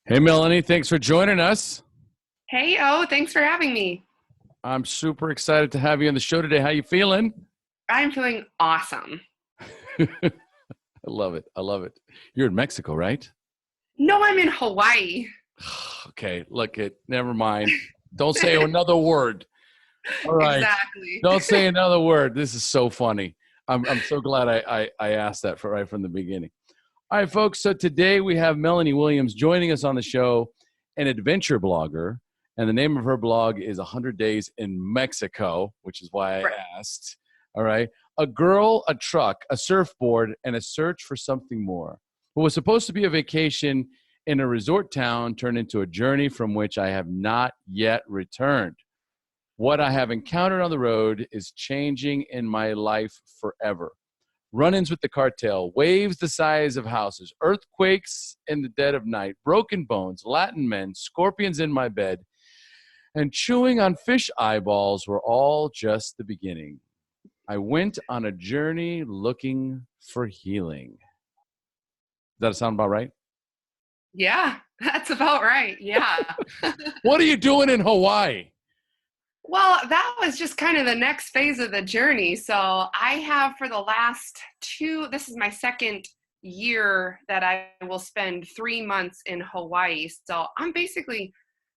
Hey, Melanie, thanks for joining us. Hey, thanks for having me. I'm super excited to have you on the show today. How you feeling? I'm feeling awesome. I love it. I love it. You're in Mexico, right? No, I'm in Hawaii. Okay, look it. Never mind. Don't say another word. All right. Exactly. Don't say another word. This is so funny. I'm so glad I asked that right from the beginning. All right, folks. So today we have Melanie Williams joining us on the show, an adventure blogger. And the name of her blog is 100 Days in Mexico, which is why I Right. asked. All right. A girl, a truck, a surfboard, and a search for something more. What was supposed to be a vacation in a resort town turned into a journey from which I have not yet returned. What I have encountered on the road is changing in my life forever. Run-ins with the cartel, waves the size of houses, earthquakes in the dead of night, broken bones, Latin men, scorpions in my bed, and chewing on fish eyeballs were all just the beginning. I went on a journey looking for healing. Does that sound about right? Yeah, that's about right. Yeah. What are you doing in Hawaii? Well, that was just kind of the next phase of the journey. So I have for the last this is my second year that I will spend 3 months in Hawaii. So I'm basically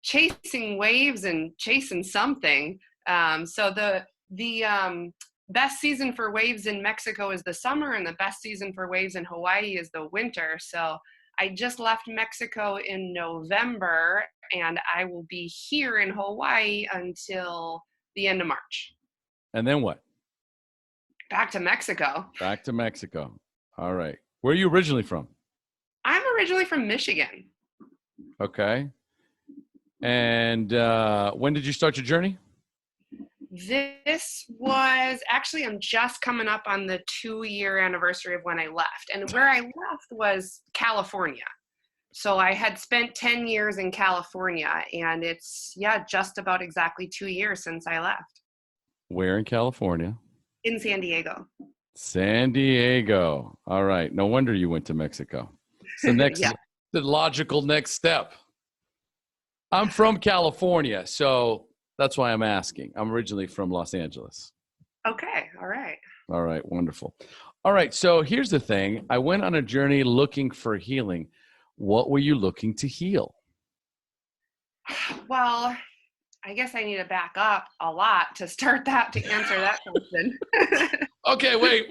chasing waves and chasing something. So the best season for waves in Mexico is the summer, and the best season for waves in Hawaii is the winter. So I just left Mexico in November, and I will be here in Hawaii until the end of March. And then what? Back to Mexico. Back to Mexico. All right. Where are you originally from? I'm originally from Michigan. Okay. And when did you start your journey? This was actually, I'm just coming up on the 2-year anniversary of when I left. And where I left was California. So I had spent 10 years in California, and it's, just about exactly 2 years since I left. Where in California? In San Diego. San Diego. All right. No wonder you went to Mexico. So Yeah. the logical next step. I'm from California, so that's why I'm asking. I'm originally from Los Angeles. Okay. All right. All right. Wonderful. All right. So here's the thing. I went on a journey looking for healing. What were you looking to heal? Well, I guess I need to back up a lot to to answer that question. Okay, wait.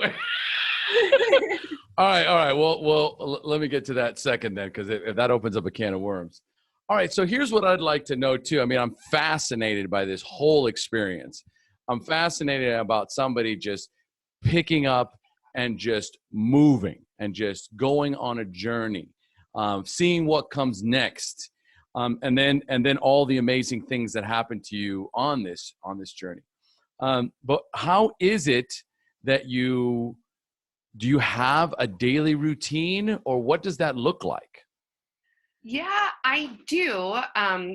All right, all right. Well, let me get to that second then, because if that opens up a can of worms. All right, so here's what I'd like to know too. I mean, I'm fascinated by this whole experience. I'm fascinated about somebody just picking up and just moving and just going on a journey, seeing what comes next, and then all the amazing things that happen to you on this journey. But how is it that do you have a daily routine, or what does that look like? Yeah, I do.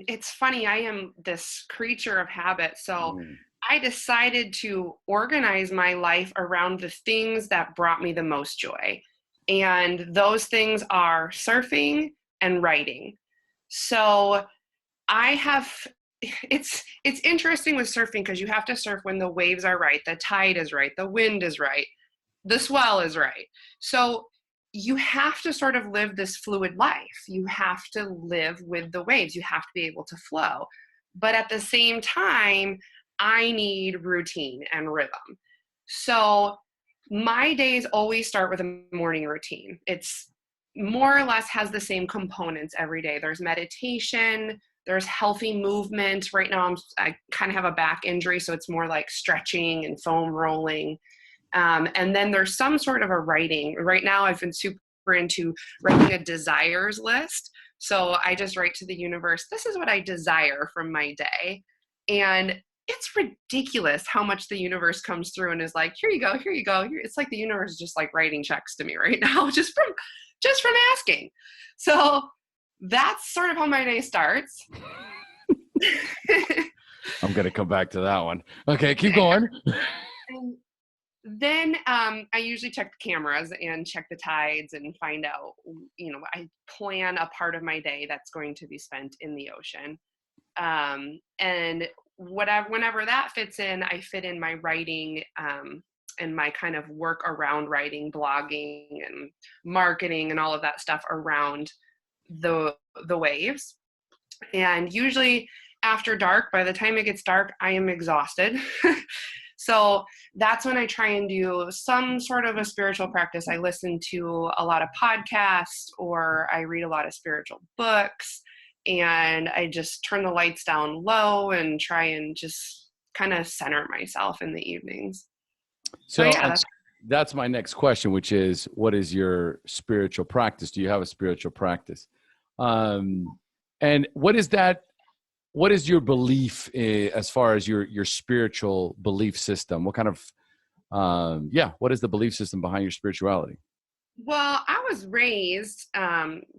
It's funny. I am this creature of habit. So Mm. I decided to organize my life around the things that brought me the most joy. And those things are surfing and writing. So I have it's interesting with surfing because you have to surf when the waves are right, the tide is right, the wind is right, the swell is right. So you have to sort of live this fluid life. You have to live with the waves. You have to be able to flow. But at the same time, I need routine and rhythm. So my days always start with a morning routine. It's more or less has the same components every day. There's meditation, there's healthy movement. Right now, I kind of have a back injury, so it's more like stretching and foam rolling. And then there's some sort of a writing. Right now, I've been super into writing a desires list. So I just write to the universe, this is what I desire from my day. And it's ridiculous how much the universe comes through and is like, here you go, here you go. It's like the universe is just like writing checks to me right now, just from asking. So that's sort of how my day starts. I'm going to come back to that one. Okay, keep going. Then I usually check the cameras and check the tides and find out, I plan a part of my day that's going to be spent in the ocean. And whenever that fits in, I fit in my writing and my kind of work around writing, blogging and marketing and all of that stuff around the waves. And usually after dark, by the time it gets dark, I am exhausted. So that's when I try and do some sort of a spiritual practice. I listen to a lot of podcasts or I read a lot of spiritual books, and I just turn the lights down low and try and just kind of center myself in the evenings. So yeah, that's my next question, which is, what is your spiritual practice? Do you have a spiritual practice? And what is that? What is your belief as far as your spiritual belief system? What kind of, what is the belief system behind your spirituality? Well, I was raised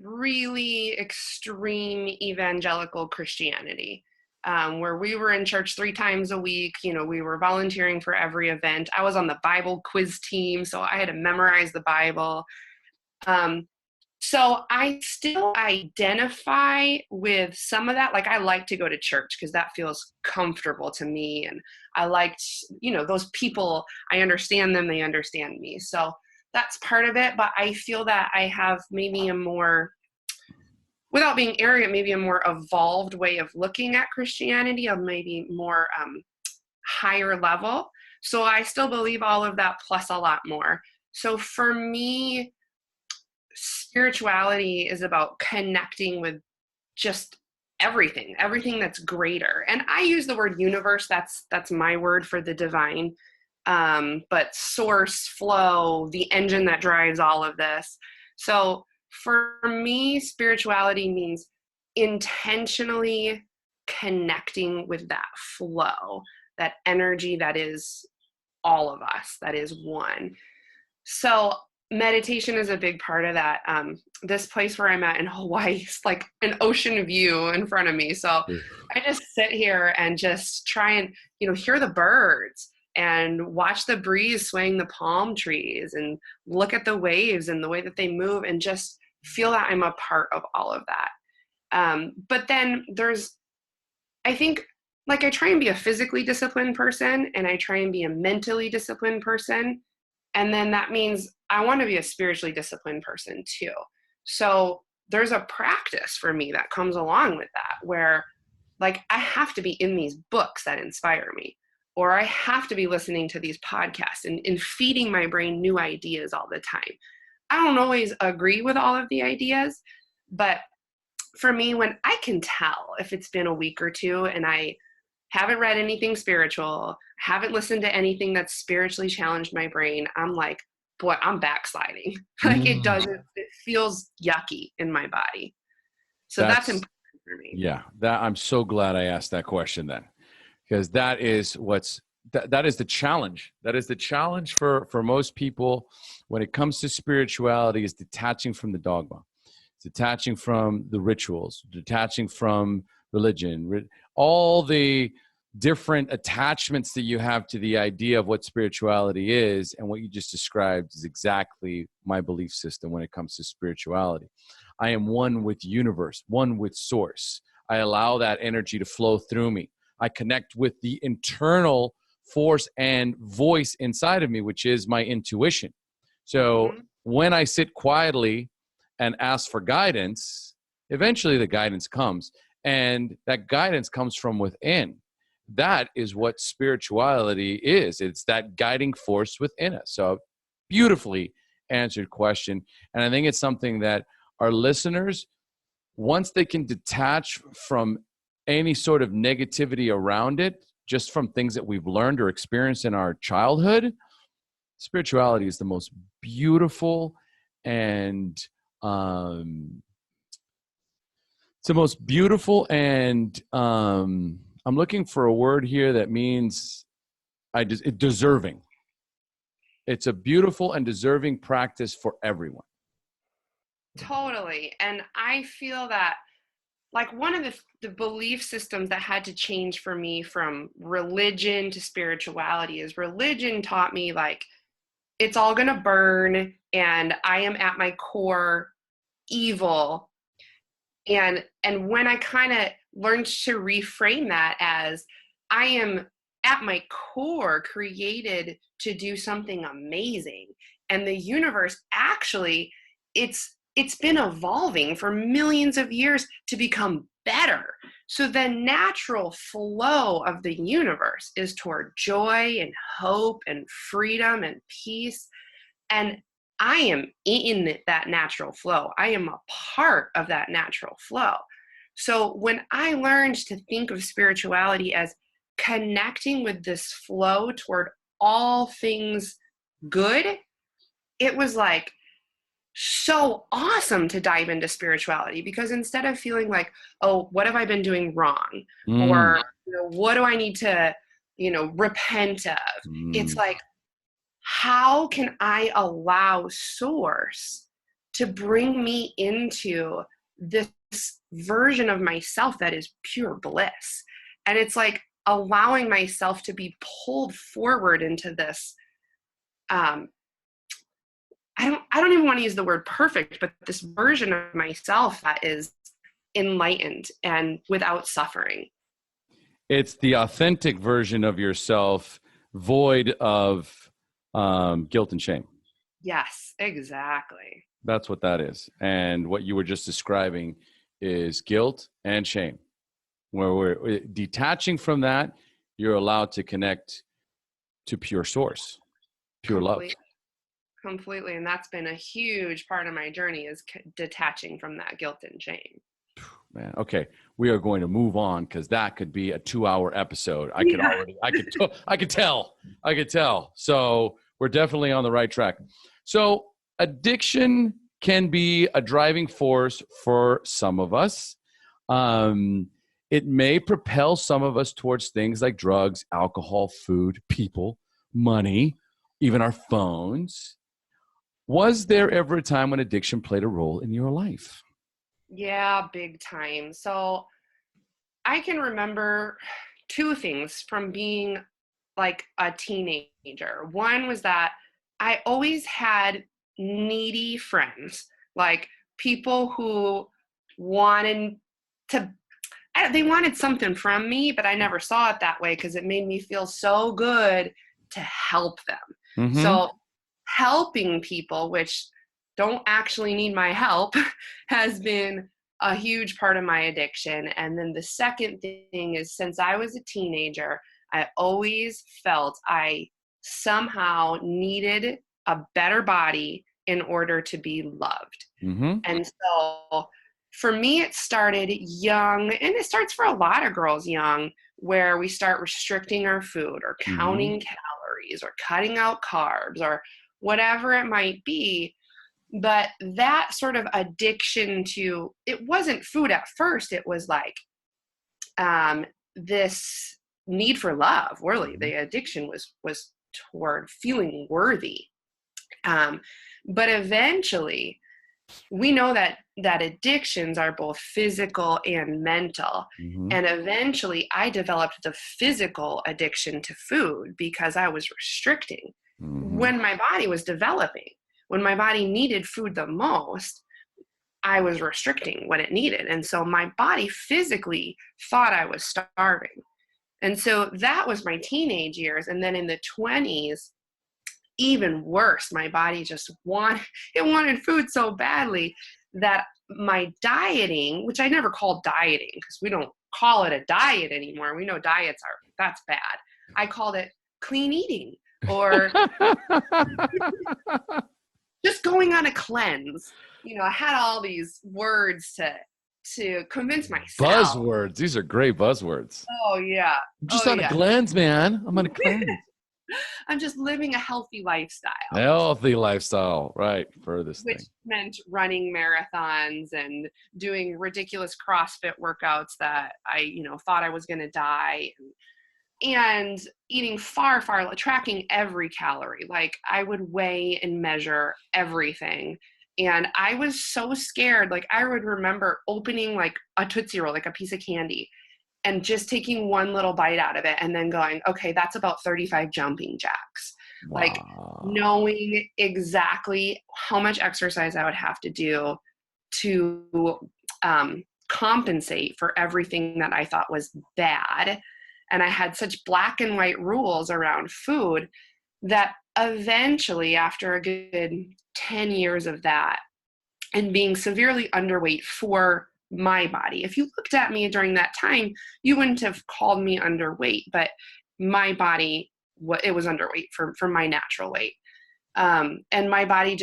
really extreme evangelical Christianity, where we were in church 3 times a week. We were volunteering for every event. I was on the Bible quiz team, so I had to memorize the Bible. So I still identify with some of that. Like, I like to go to church because that feels comfortable to me. And I liked, those people, I understand them, they understand me. So that's part of it. But I feel that I have maybe a more, without being arrogant, maybe a more evolved way of looking at Christianity, of maybe more higher level. So I still believe all of that plus a lot more. So for me, spirituality is about connecting with just everything that's greater. And I use the word universe. That's my word for the divine. But source, flow, the engine that drives all of this. So for me, spirituality means intentionally connecting with that flow, that energy that is all of us, that is one. So meditation is a big part of that. This place where I'm at in Hawaii is like an ocean view in front of me. So I just sit here and just try and, hear the birds and watch the breeze swaying the palm trees and look at the waves and the way that they move and just feel that I'm a part of all of that. But then I think, like, I try and be a physically disciplined person and I try and be a mentally disciplined person. And then that means I want to be a spiritually disciplined person too. So there's a practice for me that comes along with that, where, like, I have to be in these books that inspire me, or I have to be listening to these podcasts and feeding my brain new ideas all the time. I don't always agree with all of the ideas, but for me, when I can tell if it's been a week or two and I haven't read anything spiritual, haven't listened to anything that's spiritually challenged my brain, I'm like, boy, I'm backsliding. Like, it feels yucky in my body. So that's important for me. Yeah, I'm so glad I asked that question then, because that is that is the challenge. That is the challenge for most people when it comes to spirituality, is detaching from the dogma, detaching from the rituals, detaching from religion, all the different attachments that you have to the idea of what spirituality is. And what you just described is exactly my belief system when it comes to spirituality. I am one with universe, one with source. I allow that energy to flow through me. I connect with the internal force and voice inside of me, which is my intuition. So when I sit quietly and ask for guidance, eventually the guidance comes. And that guidance comes from within. That is what spirituality is. It's that guiding force within us. So, beautifully answered question. And I think it's something that our listeners, once they can detach from any sort of negativity around it, just from things that we've learned or experienced in our childhood, spirituality is the most beautiful and it's the most beautiful and I'm looking for a word here that means deserving. It's a beautiful and deserving practice for everyone. Totally. And I feel that like one of the belief systems that had to change for me from religion to spirituality is religion taught me like it's all going to burn and I am at my core evil. And when I kind of learned to reframe that as I am at my core created to do something amazing, and the universe actually it's been evolving for millions of years to become better. So the natural flow of the universe is toward joy and hope and freedom and peace. And I am in that natural flow. I am a part of that natural flow. So when I learned to think of spirituality as connecting with this flow toward all things good, it was like so awesome to dive into spirituality, because instead of feeling like, oh, what have I been doing wrong? Or, what do I need to, repent of? It's like, how can I allow source to bring me into this version of myself that is pure bliss? And it's like allowing myself to be pulled forward into this, I don't even want to use the word perfect, but this version of myself that is enlightened and without suffering. It's the authentic version of yourself, void of guilt and shame. Yes, exactly. That's what that is. And what you were just describing is guilt and shame. Where we're detaching from that, you're allowed to connect to pure source, pure love. Completely. And that's been a huge part of my journey, is detaching from that guilt and shame. Man, okay, we are going to move on, because that could be a 2-hour episode. I could tell. So we're definitely on the right track. So addiction can be a driving force for some of us. It may propel some of us towards things like drugs, alcohol, food, people, money, even our phones. Was there ever a time when addiction played a role in your life? Yeah, big time. So I can remember two things from being like a teenager. One was that I always had needy friends, like people who wanted they wanted something from me, but I never saw it that way because it made me feel so good to help them. Mm-hmm. So helping people, which don't actually need my help, has been a huge part of my addiction. And then the second thing is, since I was a teenager, I always felt I somehow needed a better body in order to be loved. Mm-hmm. And so for me, it started young, and it starts for a lot of girls young, where we start restricting our food or counting calories or cutting out carbs or whatever it might be. But that sort of addiction to, it wasn't food at first. It was like this need for love. Really, the addiction was toward feeling worthy. But eventually, we know that addictions are both physical and mental. Mm-hmm. And eventually I developed the physical addiction to food because I was restricting when my body was developing. When my body needed food the most, I was restricting what it needed. And so my body physically thought I was starving. And so that was my teenage years. And then in the 20s, even worse, my body just wanted food so badly that my dieting, which I never called dieting because we don't call it a diet anymore. We know that's bad. I called it clean eating, or just going on a cleanse. I had all these words to convince myself. Buzzwords. These are great buzzwords. Oh yeah. I'm just on a cleanse, man. I'm on a cleanse. I'm just living a healthy lifestyle. Healthy lifestyle, right, for this Which thing. meant running marathons and doing ridiculous CrossFit workouts that I, thought I was going to die. And eating tracking every calorie. Like I would weigh and measure everything. And I was so scared. Like, I would remember opening like a Tootsie Roll, like a piece of candy, and just taking one little bite out of it and then going, okay, that's about 35 jumping jacks. Like, Wow. knowing exactly how much exercise I would have to do to compensate for everything that I thought was bad. And I had such black and white rules around food that eventually, after a good 10 years of that and being severely underweight for my body, if you looked at me during that time, you wouldn't have called me underweight, but my body, it was underweight for my natural weight. And my body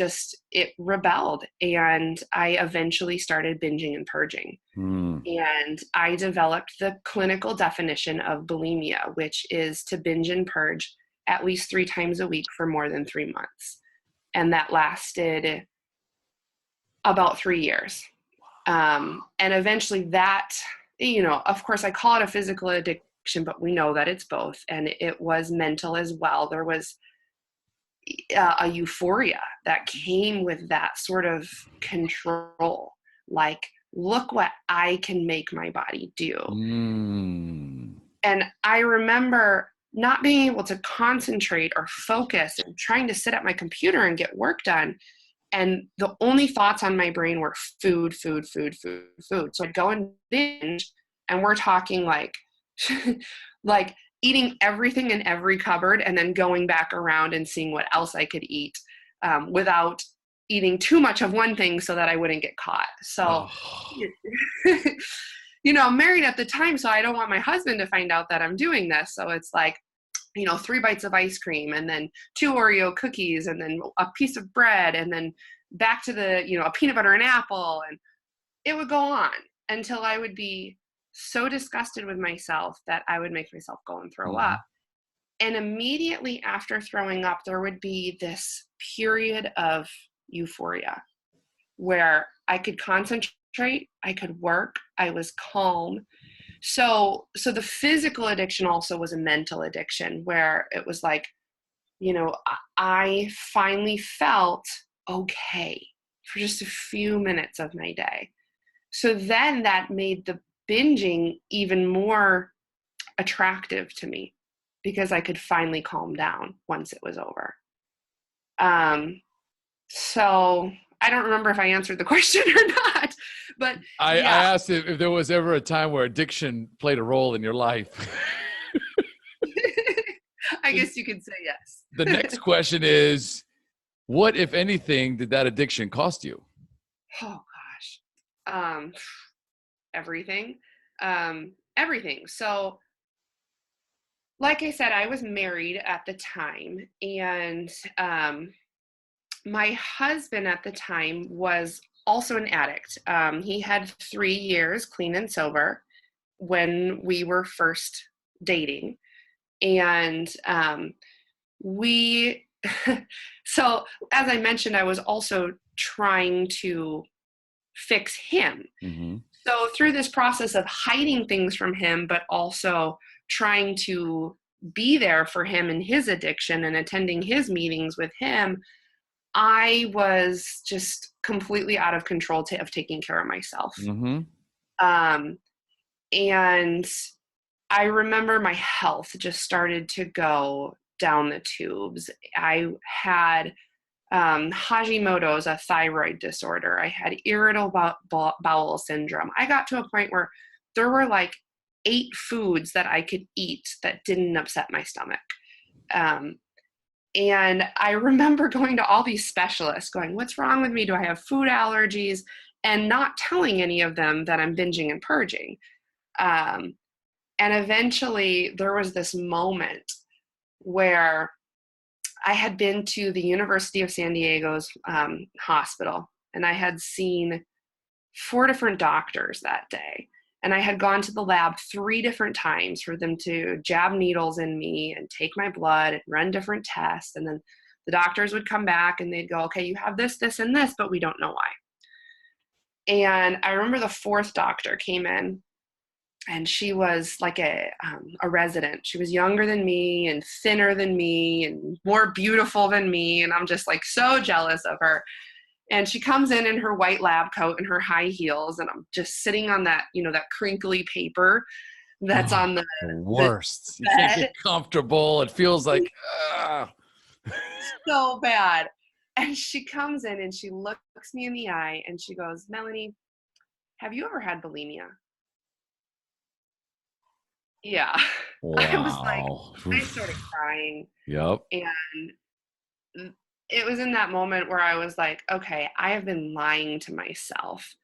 it rebelled, and I eventually started binging and purging. And I developed the clinical definition of bulimia, which is to binge and purge at least 3 times a week for more than 3 months. And that lasted about 3 years. And eventually that, of course I call it a physical addiction, but we know that it's both. And it was mental as well. There was a euphoria that came with that sort of control. Like, look what I can make my body do. And I remember not being able to concentrate or focus and trying to sit at my computer and get work done. And the only thoughts on my brain were food, food, food, food, food. So I'd go and binge, and we're talking like, like eating everything in every cupboard and then going back around and seeing what else I could eat without eating too much of one thing so that I wouldn't get caught. So, I'm married at the time, so I don't want my husband to find out that I'm doing this. So it's like, 3 bites of ice cream, and then 2 Oreo cookies, and then a piece of bread, and then back to the, a peanut butter and apple. And it would go on until I would be so disgusted with myself that I would make myself go and throw up. And immediately after throwing up, there would be this period of euphoria where I could concentrate, I could work, I was calm. So the physical addiction also was a mental addiction, where it was like, I finally felt okay for just a few minutes of my day. So then that made the binging even more attractive to me, because I could finally calm down once it was over. So I don't remember if I answered the question or not, but I asked if there was ever a time where addiction played a role in your life. I guess you could say yes. The next question is, what, if anything, did that addiction cost you? Oh gosh. Everything. Everything. So, like I said, I was married at the time, and my husband at the time was also an addict. He had 3 years clean and sober when we were first dating. And so as I mentioned, I was also trying to fix him. So through this process of hiding things from him, but also trying to be there for him in his addiction and attending his meetings with him, I was just completely out of control of taking care of myself. And I remember my health just started to go down the tubes. I had Hashimoto's, a thyroid disorder. I had irritable bowel syndrome. I got to a point where there were like 8 foods that I could eat that didn't upset my stomach. And I remember going to all these specialists going, what's wrong with me? Do I have food allergies? And not telling any of them that I'm binging and purging. And eventually there was this moment where I had been to the University of San Diego's hospital, and I had seen 4 different doctors that day. And I had gone to the lab 3 different times for them to jab needles in me and take my blood and run different tests. And then the doctors would come back and they'd go, okay, you have this, this, and this, but we don't know why. And I remember the 4th doctor came in, and she was like a resident. She was younger than me and thinner than me and more beautiful than me. And I'm just like so jealous of her. And she comes in her white lab coat and her high heels, and I'm just sitting on that, that crinkly paper that's on the worst. the You can't bed. get comfortable. It feels like, So bad. And she comes in and she looks me in the eye and she goes, Melanie, have you ever had bulimia? Yeah. wow. I was like, I started crying. Yep. And it was in that moment where I was like, okay, I have been lying to myself.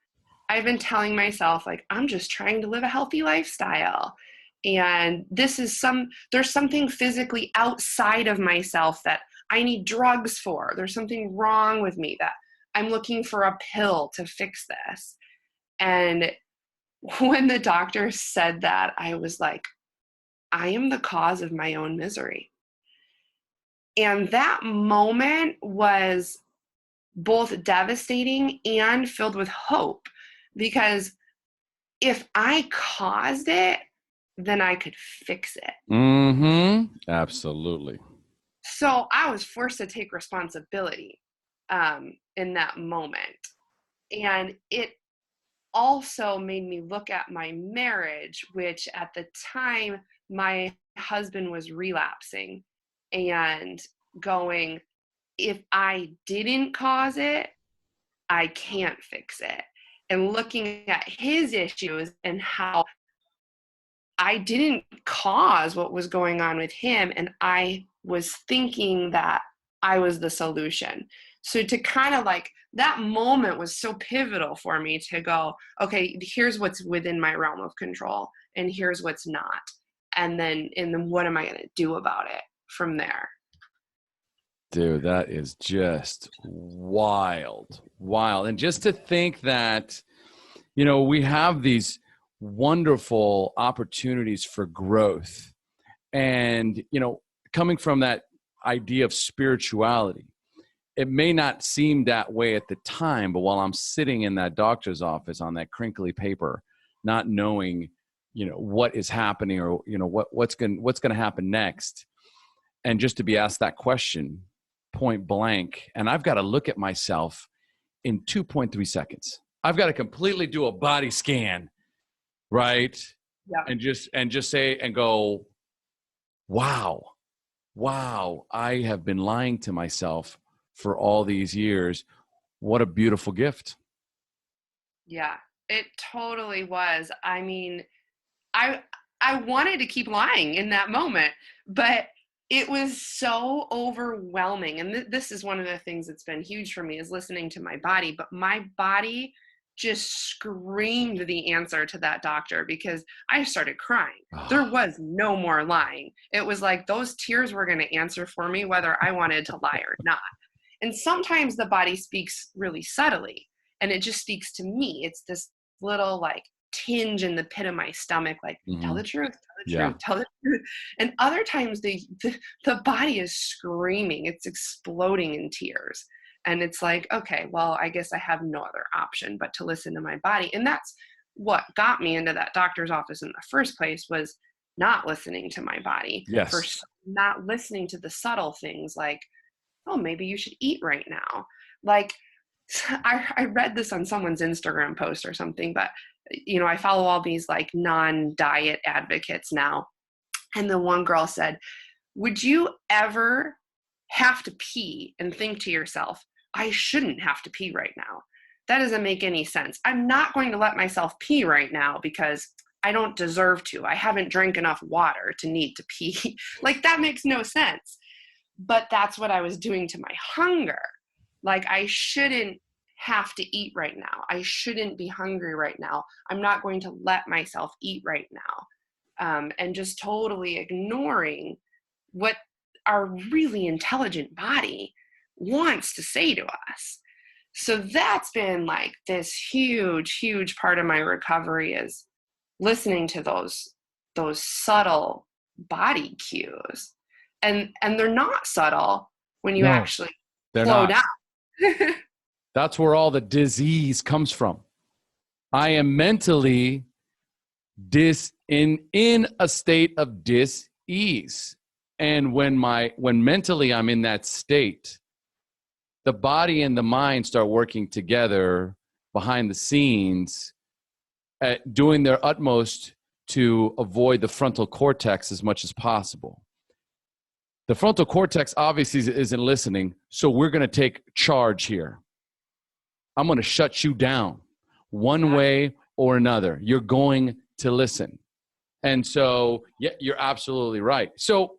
I've been telling myself, like, I'm just trying to live a healthy lifestyle. And there's something physically outside of myself that I need drugs for. There's something wrong with me that I'm looking for a pill to fix this. And when the doctor said that, I was like, I am the cause of my own misery. And that moment was both devastating and filled with hope, because if I caused it, then I could fix it. Mm-hmm. Absolutely. So I was forced to take responsibility in that moment. And it also made me look at my marriage, which at the time my husband was relapsing, and going, if I didn't cause it, I can't fix it. And looking at his issues and how I didn't cause what was going on with him, and I was thinking that I was the solution. So to kind of like, that moment was so pivotal for me to go, okay, here's what's within my realm of control and here's what's not. And then what am I going to do about it from there? Dude, that is just wild. And just to think that, we have these wonderful opportunities for growth. And, coming from that idea of spirituality, it may not seem that way at the time, but while I'm sitting in that doctor's office on that crinkly paper, not knowing, what is happening or, what's going to happen next. And just to be asked that question point blank, and I've got to look at myself in 2.3 seconds. I've got to completely do a body scan, right? Yeah. And just say and go, wow, I have been lying to myself for all these years. What a beautiful gift. Yeah, it totally was. I mean, I wanted to keep lying in that moment, but it was so overwhelming. And this is one of the things that's been huge for me, is listening to my body. But my body just screamed the answer to that doctor, because I started crying. There was no more lying. It was like those tears were going to answer for me whether I wanted to lie or not. And sometimes the body speaks really subtly, and it just speaks to me. It's this little like tinge in the pit of my stomach, like, tell the truth, tell the truth. And other times the body is screaming, it's exploding in tears. And it's like, okay, well, I guess I have no other option but to listen to my body. And that's what got me into that doctor's office in the first place, was not listening to my body. Yes. For not listening to the subtle things like, oh, maybe you should eat right now. Like, I read this on someone's Instagram post or something, but I follow all these like non-diet advocates now. And the one girl said, would you ever have to pee and think to yourself, I shouldn't have to pee right now? That doesn't make any sense. I'm not going to let myself pee right now because I don't deserve to. I haven't drank enough water to need to pee. Like, that makes no sense. But that's what I was doing to my hunger. Like, I shouldn't have to eat right now. I shouldn't be hungry right now. I'm not going to let myself eat right now. And just totally ignoring what our really intelligent body wants to say to us. So that's been like this huge, huge part of my recovery, is listening to those subtle body cues. And they're not subtle when you actually slow down. That's where all the disease comes from. I am mentally in a state of dis-ease. And when mentally I'm in that state, the body and the mind start working together behind the scenes, doing their utmost to avoid the frontal cortex as much as possible. The frontal cortex obviously isn't listening, so we're going to take charge here. I'm going to shut you down one way or another. You're going to listen. And so, yeah, you're absolutely right. So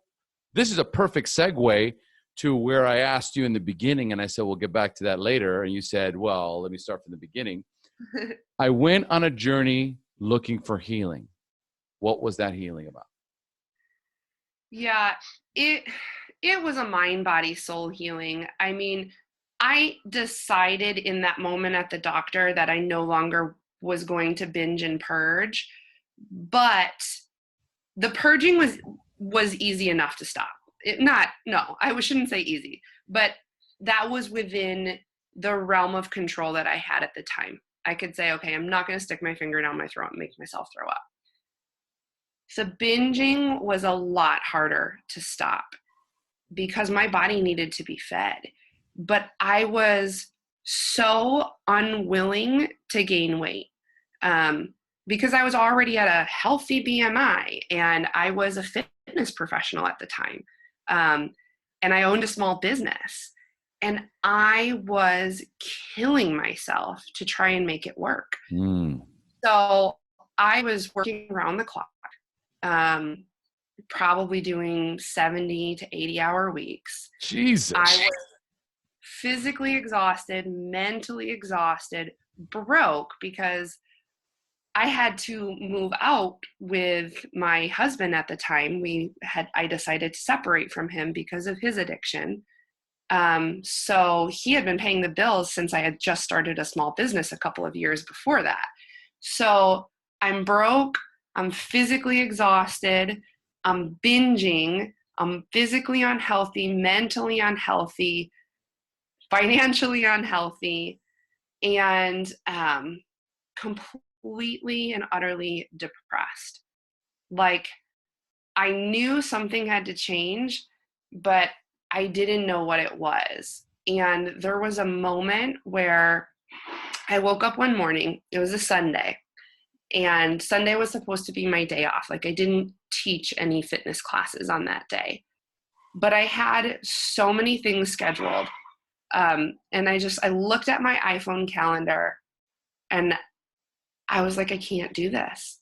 this is a perfect segue to where I asked you in the beginning, and I said, we'll get back to that later. And you said, well, let me start from the beginning. I went on a journey looking for healing. What was that healing about? Yeah, it was a mind, body, soul healing. I mean, I decided in that moment at the doctor that I no longer was going to binge and purge, but the purging was easy enough to stop. I shouldn't say easy, but that was within the realm of control that I had at the time. I could say, okay, I'm not going to stick my finger down my throat and make myself throw up. The binging was a lot harder to stop because my body needed to be fed. But I was so unwilling to gain weight because I was already at a healthy BMI and I was a fitness professional at the time. And I owned a small business. And I was killing myself to try and make it work. So I was working around the clock. Probably doing 70 to 80-hour weeks. Jesus. I was physically exhausted, mentally exhausted, broke because I had to move out with my husband at the time. I decided to separate from him because of his addiction. So he had been paying the bills since I had just started a small business a couple of years before that. So I'm broke. I'm physically exhausted. I'm binging. I'm physically unhealthy, mentally unhealthy, financially unhealthy, and completely and utterly depressed. Like, I knew something had to change, but I didn't know what it was. And there was a moment where I woke up one morning. It was a Sunday. And Sunday was supposed to be my day off. Like, I didn't teach any fitness classes on that day. But I had so many things scheduled. And I looked at my iPhone calendar and I was like, I can't do this.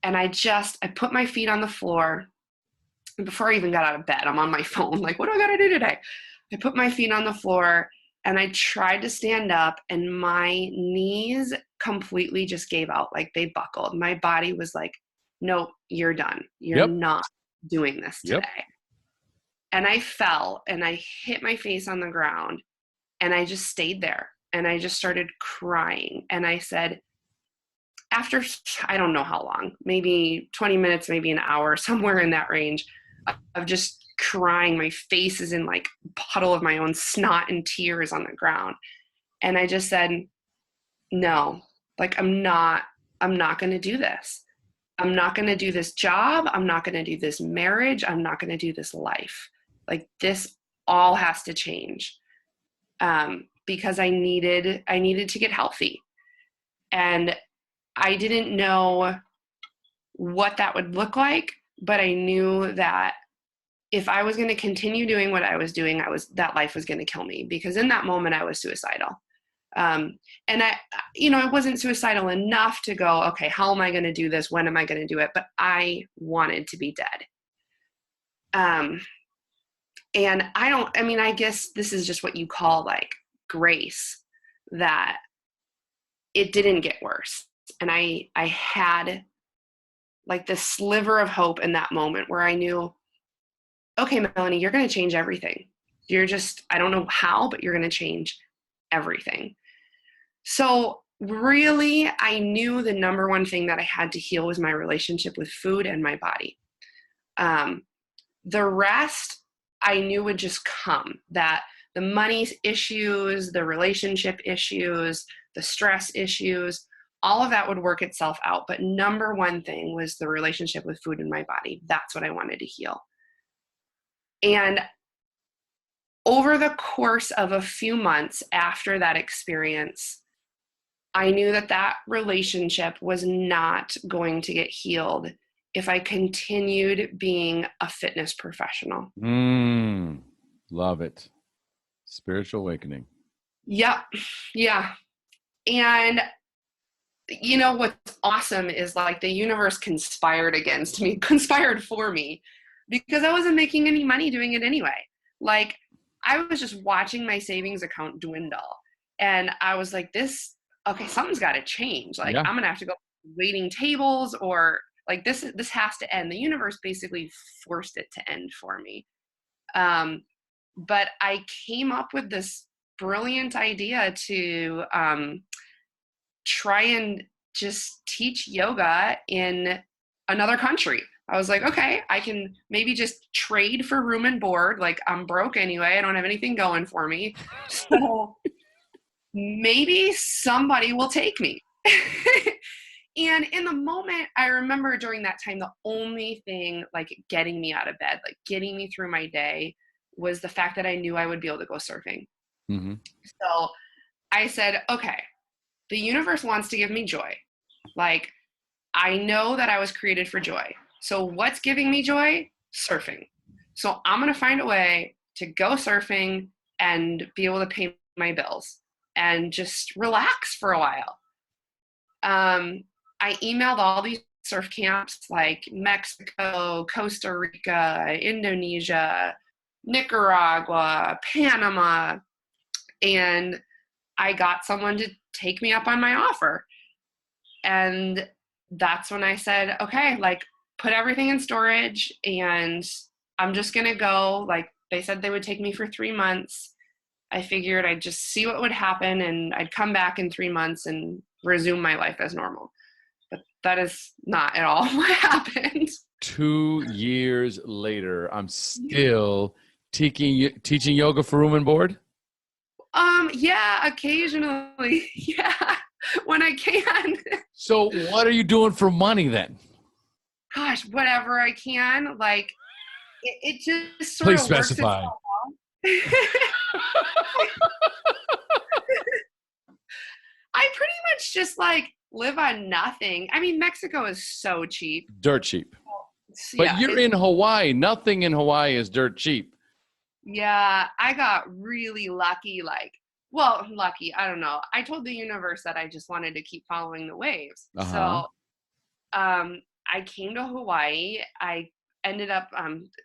And I put my feet on the floor. And before I even got out of bed, I'm on my phone. Like, what do I got to do today? I put my feet on the floor and I tried to stand up and my knees completely just gave out. Like, they buckled. My body was like, no, you're done. You're not doing this today. And I fell and I hit my face on the ground and I just stayed there and I just started crying. And I said, after, I don't know how long, maybe 20 minutes, maybe an hour, somewhere in that range of just crying. My face is in like a puddle of my own snot and tears on the ground. And I just said, no, like, I'm not going to do this. I'm not going to do this job. I'm not going to do this marriage. I'm not going to do this life. Like, this all has to change. Because I needed to get healthy. And I didn't know what that would look like, but I knew that if I was going to continue doing what I was doing, that life was going to kill me, because in that moment I was suicidal. And I wasn't suicidal enough to go, okay, how am I going to do this? When am I going to do it? But I wanted to be dead. And I guess this is just what you call like grace, that it didn't get worse. And I had like this sliver of hope in that moment where I knew, okay, Melanie, you're going to change everything. I don't know how, but you're going to change everything. So really, I knew the number one thing that I had to heal was my relationship with food and my body. The rest I knew would just come, that the money issues, the relationship issues, the stress issues, all of that would work itself out. But number one thing was the relationship with food and my body. That's what I wanted to heal. And over the course of a few months after that experience, I knew that that relationship was not going to get healed if I continued being a fitness professional. Love it. Spiritual awakening. Yep. Yeah. And you know what's awesome is like the universe conspired for me, because I wasn't making any money doing it anyway. Like, I was just watching my savings account dwindle, and I was like, okay, something's got to change. Like, Yeah. I'm gonna have to go waiting tables, or like this has to end. The universe basically forced it to end for me. But I came up with this brilliant idea to try and just teach yoga in another country. I was like, okay, I can maybe just trade for room and board. Like, I'm broke anyway. I don't have anything going for me. So maybe somebody will take me. And in the moment, I remember during that time, the only thing like getting me out of bed, like getting me through my day, was the fact that I knew I would be able to go surfing. Mm-hmm. So I said, okay, the universe wants to give me joy. Like, I know that I was created for joy. So what's giving me joy? Surfing. So I'm going to find a way to go surfing and be able to pay my bills and just relax for a while. I emailed all these surf camps like Mexico, Costa Rica, Indonesia, Nicaragua, Panama, and I got someone to take me up on my offer. And that's when I said, okay, like, put everything in storage and I'm just going to go. Like, they said they would take me for 3 months. I figured I'd just see what would happen, and I'd come back in 3 months and resume my life as normal. But that is not at all what happened. 2 years later, I'm still teaching yoga for room and board? Yeah, occasionally. Yeah, when I can. So what are you doing for money then? Gosh, whatever I can. Like, it just sort Please of works specify. itself out. I pretty much just like live on nothing. I mean, Mexico is so cheap. Dirt cheap. But Yeah, you're in Hawaii. Nothing in Hawaii is dirt cheap. yeah, I got really lucky. Like, well, lucky, I don't know. I told the universe that I just wanted to keep following the waves. Uh-huh. So I came to Hawaii. I ended up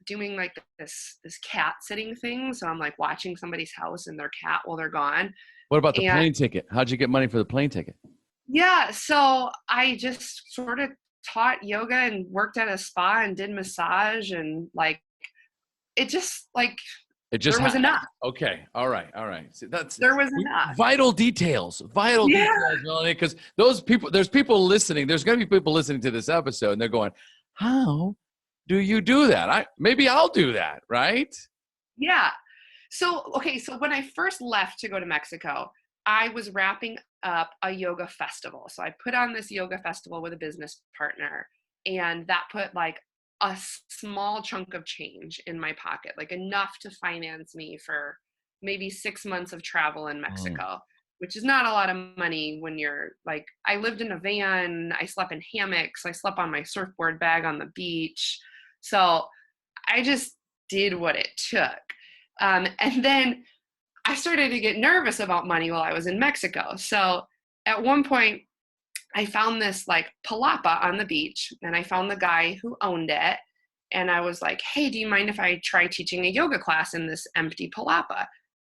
doing like this cat sitting thing. So I'm like watching somebody's house and their cat while they're gone. What about the And plane ticket? How'd you get money for the plane ticket? yeah, so I just sort of taught yoga and worked at a spa and did massage, and like it just like It just there was enough. Okay. All right. See, There was enough. Vital details, Yeah. Melanie, because there's people listening. There's going to be people listening to this episode, and they're going, "How do you do that? Maybe I'll do that, right?" Yeah. So, okay, so when I first left to go to Mexico, I was wrapping up a yoga festival. So I put on this yoga festival with a business partner, and that put like a small chunk of change in my pocket, like enough to finance me for maybe 6 months of travel in Mexico, which is not a lot of money when you're like, I lived in a van, I slept in hammocks, I slept on my surfboard bag on the beach. So I just did what it took. And then I started to get nervous about money while I was in Mexico. So at one point, I found this like palapa on the beach, and I found the guy who owned it. And I was like, hey, do you mind if I try teaching a yoga class in this empty palapa?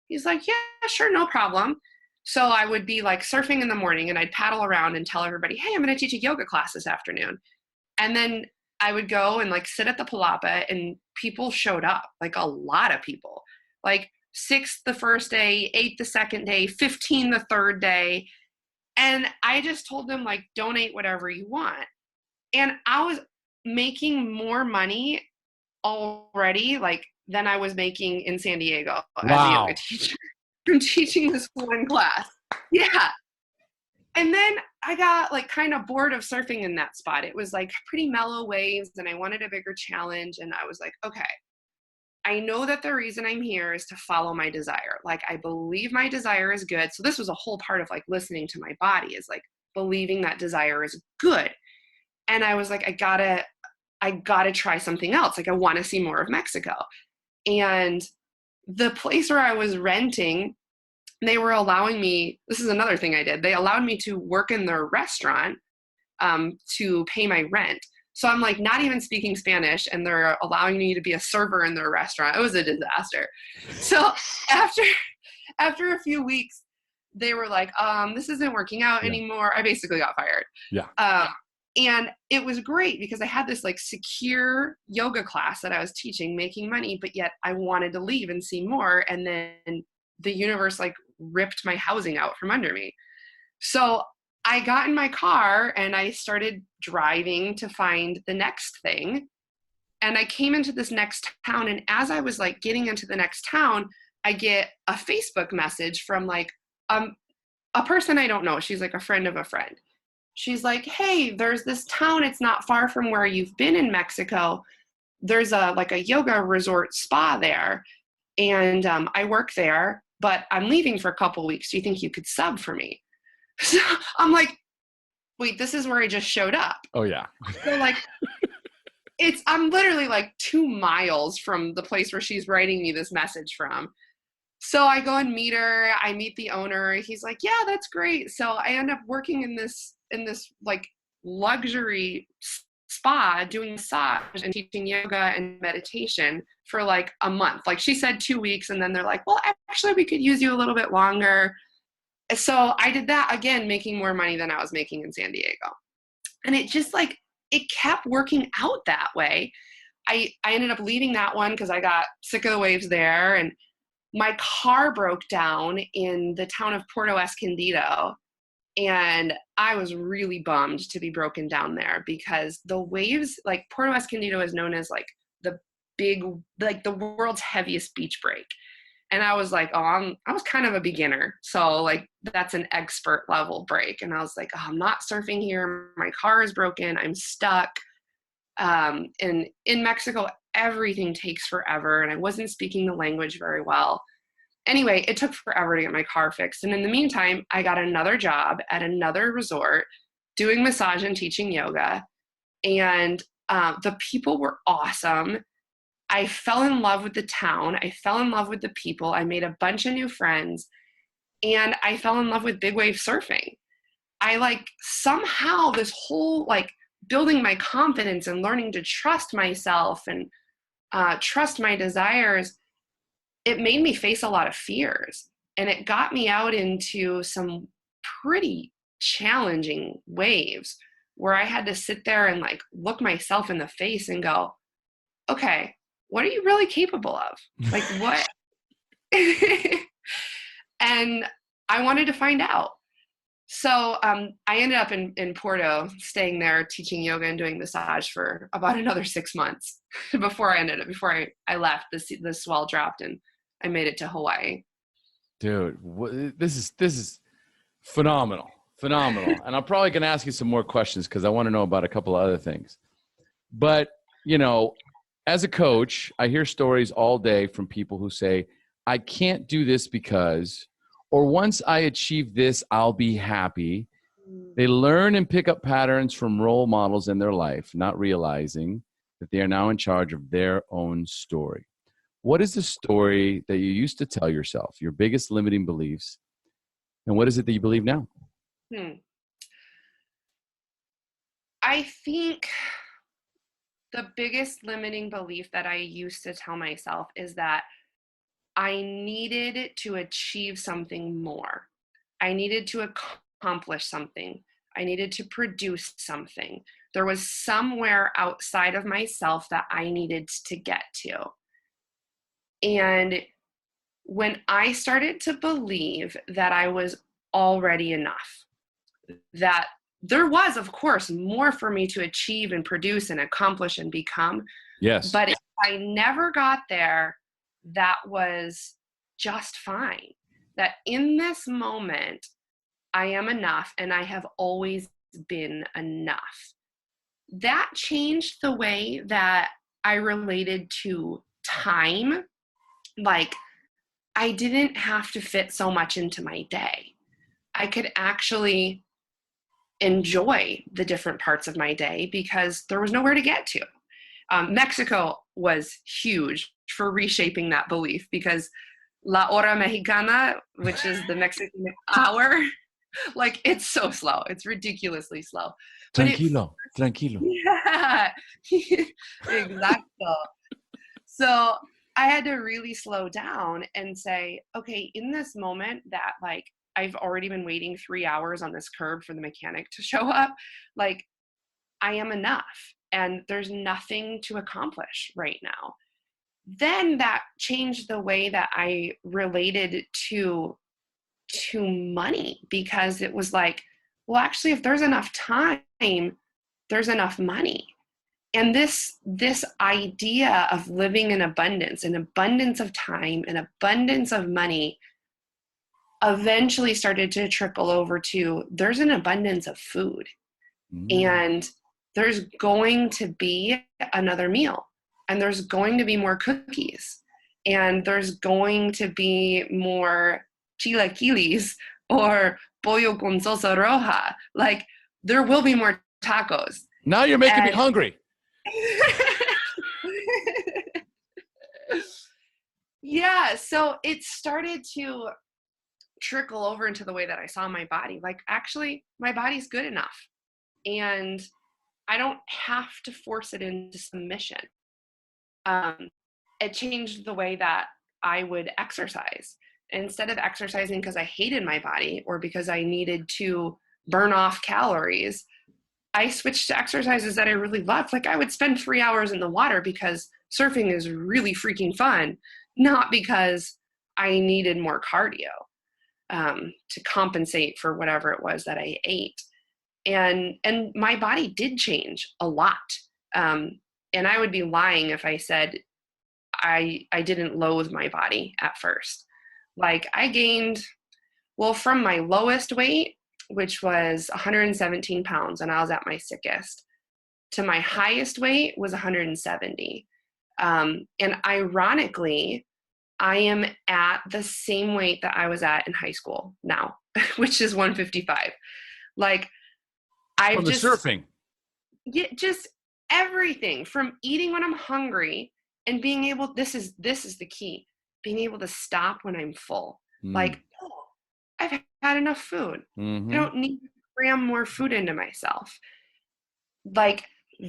He's like, yeah, sure, no problem. So I would be like surfing in the morning, and I'd paddle around and tell everybody, hey, I'm going to teach a yoga class this afternoon. And then I would go and like sit at the palapa, and people showed up, like a lot of people, like 6 the first day, 8 the second day, 15 the third day. And I just told them, like, donate whatever you want. And I was making more money already, like, than I was making in San Diego as a yoga teacher from teaching this one class. Yeah. And then I got like kind of bored of surfing in that spot. It was like pretty mellow waves, and I wanted a bigger challenge. And I was like, okay, I know that the reason I'm here is to follow my desire. Like, I believe my desire is good. So this was a whole part of like listening to my body, is like believing that desire is good. And I was like, I gotta try something else. Like, I want to see more of Mexico. And the place where I was renting, they were allowing me, this is another thing I did. They allowed me to work in their restaurant to pay my rent. So I'm like not even speaking Spanish, and they're allowing me to be a server in their restaurant. It was a disaster. So after a few weeks, they were like, this isn't working out anymore. I basically got fired. Yeah. And it was great because I had this like secure yoga class that I was teaching, making money, but yet I wanted to leave and see more. And then the universe like ripped my housing out from under me. So I got in my car and I started driving to find the next thing. And I came into this next town. And as I was like getting into the next town, I get a Facebook message from like a person I don't know. She's like a friend of a friend. She's like, hey, there's this town. It's not far from where you've been in Mexico. There's a yoga resort spa there. And I work there, but I'm leaving for a couple weeks. Do you think you could sub for me? So I'm like, wait, this is where I just showed up. Oh yeah. So like, I'm literally like 2 miles from the place where she's writing me this message from. So I go and meet her. I meet the owner. He's like, yeah, that's great. So I end up working in this like luxury spa, doing massage and teaching yoga and meditation for like a month. Like she said 2 weeks, and then they're like, well, actually we could use you a little bit longer. So I did that again, making more money than I was making in San Diego. And it just like, it kept working out that way. I ended up leaving that one because I got sick of the waves there. And my car broke down in the town of Puerto Escondido. And I was really bummed to be broken down there because the waves, like Puerto Escondido is known as like the world's heaviest beach break. And I was like, I was kind of a beginner. So like, that's an expert level break. And I was like, I'm not surfing here. My car is broken. I'm stuck. And in Mexico, everything takes forever. And I wasn't speaking the language very well. Anyway, it took forever to get my car fixed. And in the meantime, I got another job at another resort doing massage and teaching yoga. And the people were awesome. I fell in love with the town. I fell in love with the people. I made a bunch of new friends. And I fell in love with big wave surfing. I like somehow this whole like building my confidence and learning to trust myself and trust my desires, it made me face a lot of fears. And it got me out into some pretty challenging waves where I had to sit there and like look myself in the face and go, okay, what are you really capable of? Like what? And I wanted to find out. So I ended up in Porto, staying there, teaching yoga and doing massage for about another 6 months before I left. The swell dropped and I made it to Hawaii. Dude, this is phenomenal. And I'm probably going to ask you some more questions because I want to know about a couple of other things. But, you know, as a coach, I hear stories all day from people who say, I can't do this because, or once I achieve this, I'll be happy. They learn and pick up patterns from role models in their life, not realizing that they are now in charge of their own story. What is the story that you used to tell yourself, your biggest limiting beliefs, and what is it that you believe now? I think the biggest limiting belief that I used to tell myself is that I needed to achieve something more. I needed to accomplish something. I needed to produce something. There was somewhere outside of myself that I needed to get to. And when I started to believe that I was already enough, that there was, of course, more for me to achieve and produce and accomplish and become. Yes. But if I never got there, that was just fine. That in this moment, I am enough and I have always been enough. That changed the way that I related to time, like I didn't have to fit so much into my day. I could actually enjoy the different parts of my day because there was nowhere to get to. Mexico was huge for reshaping that belief because La Hora Mexicana, which is the Mexican hour, like it's so slow. It's ridiculously slow. Tranquilo. Yeah, exactly. So I had to really slow down and say, okay, in this moment that like I've already been waiting 3 hours on this curb for the mechanic to show up, like I am enough and there's nothing to accomplish right now. Then that changed the way that I related to money, because it was like, well, actually, if there's enough time, there's enough money. And this idea of living in abundance, an abundance of time, an abundance of money, eventually started to trickle over to there's an abundance of food. And there's going to be another meal, and there's going to be more cookies, and there's going to be more chilaquiles or pollo con salsa roja. Like there will be more tacos. Now you're making me hungry. Yeah, so it started to trickle over into the way that I saw my body. Like actually my body's good enough and I don't have to force it into submission. It changed the way that I would exercise. Instead of exercising because I hated my body or because I needed to burn off calories, I switched to exercises that I really loved. Like I would spend 3 hours in the water because surfing is really freaking fun, not because I needed more cardio to compensate for whatever it was that I ate. And my body did change a lot. And I would be lying if I said I didn't loathe my body at first. Like I gained, well, from my lowest weight, which was 117 pounds, and I was at my sickest, to my highest weight was 170. And ironically, I am at the same weight that I was at in high school now, which is 155. Like I've from the just surfing. Yeah, just everything from eating when I'm hungry and being able, this is the key, being able to stop when I'm full. Like, oh, I've had enough food. I don't need to cram more food into myself. Like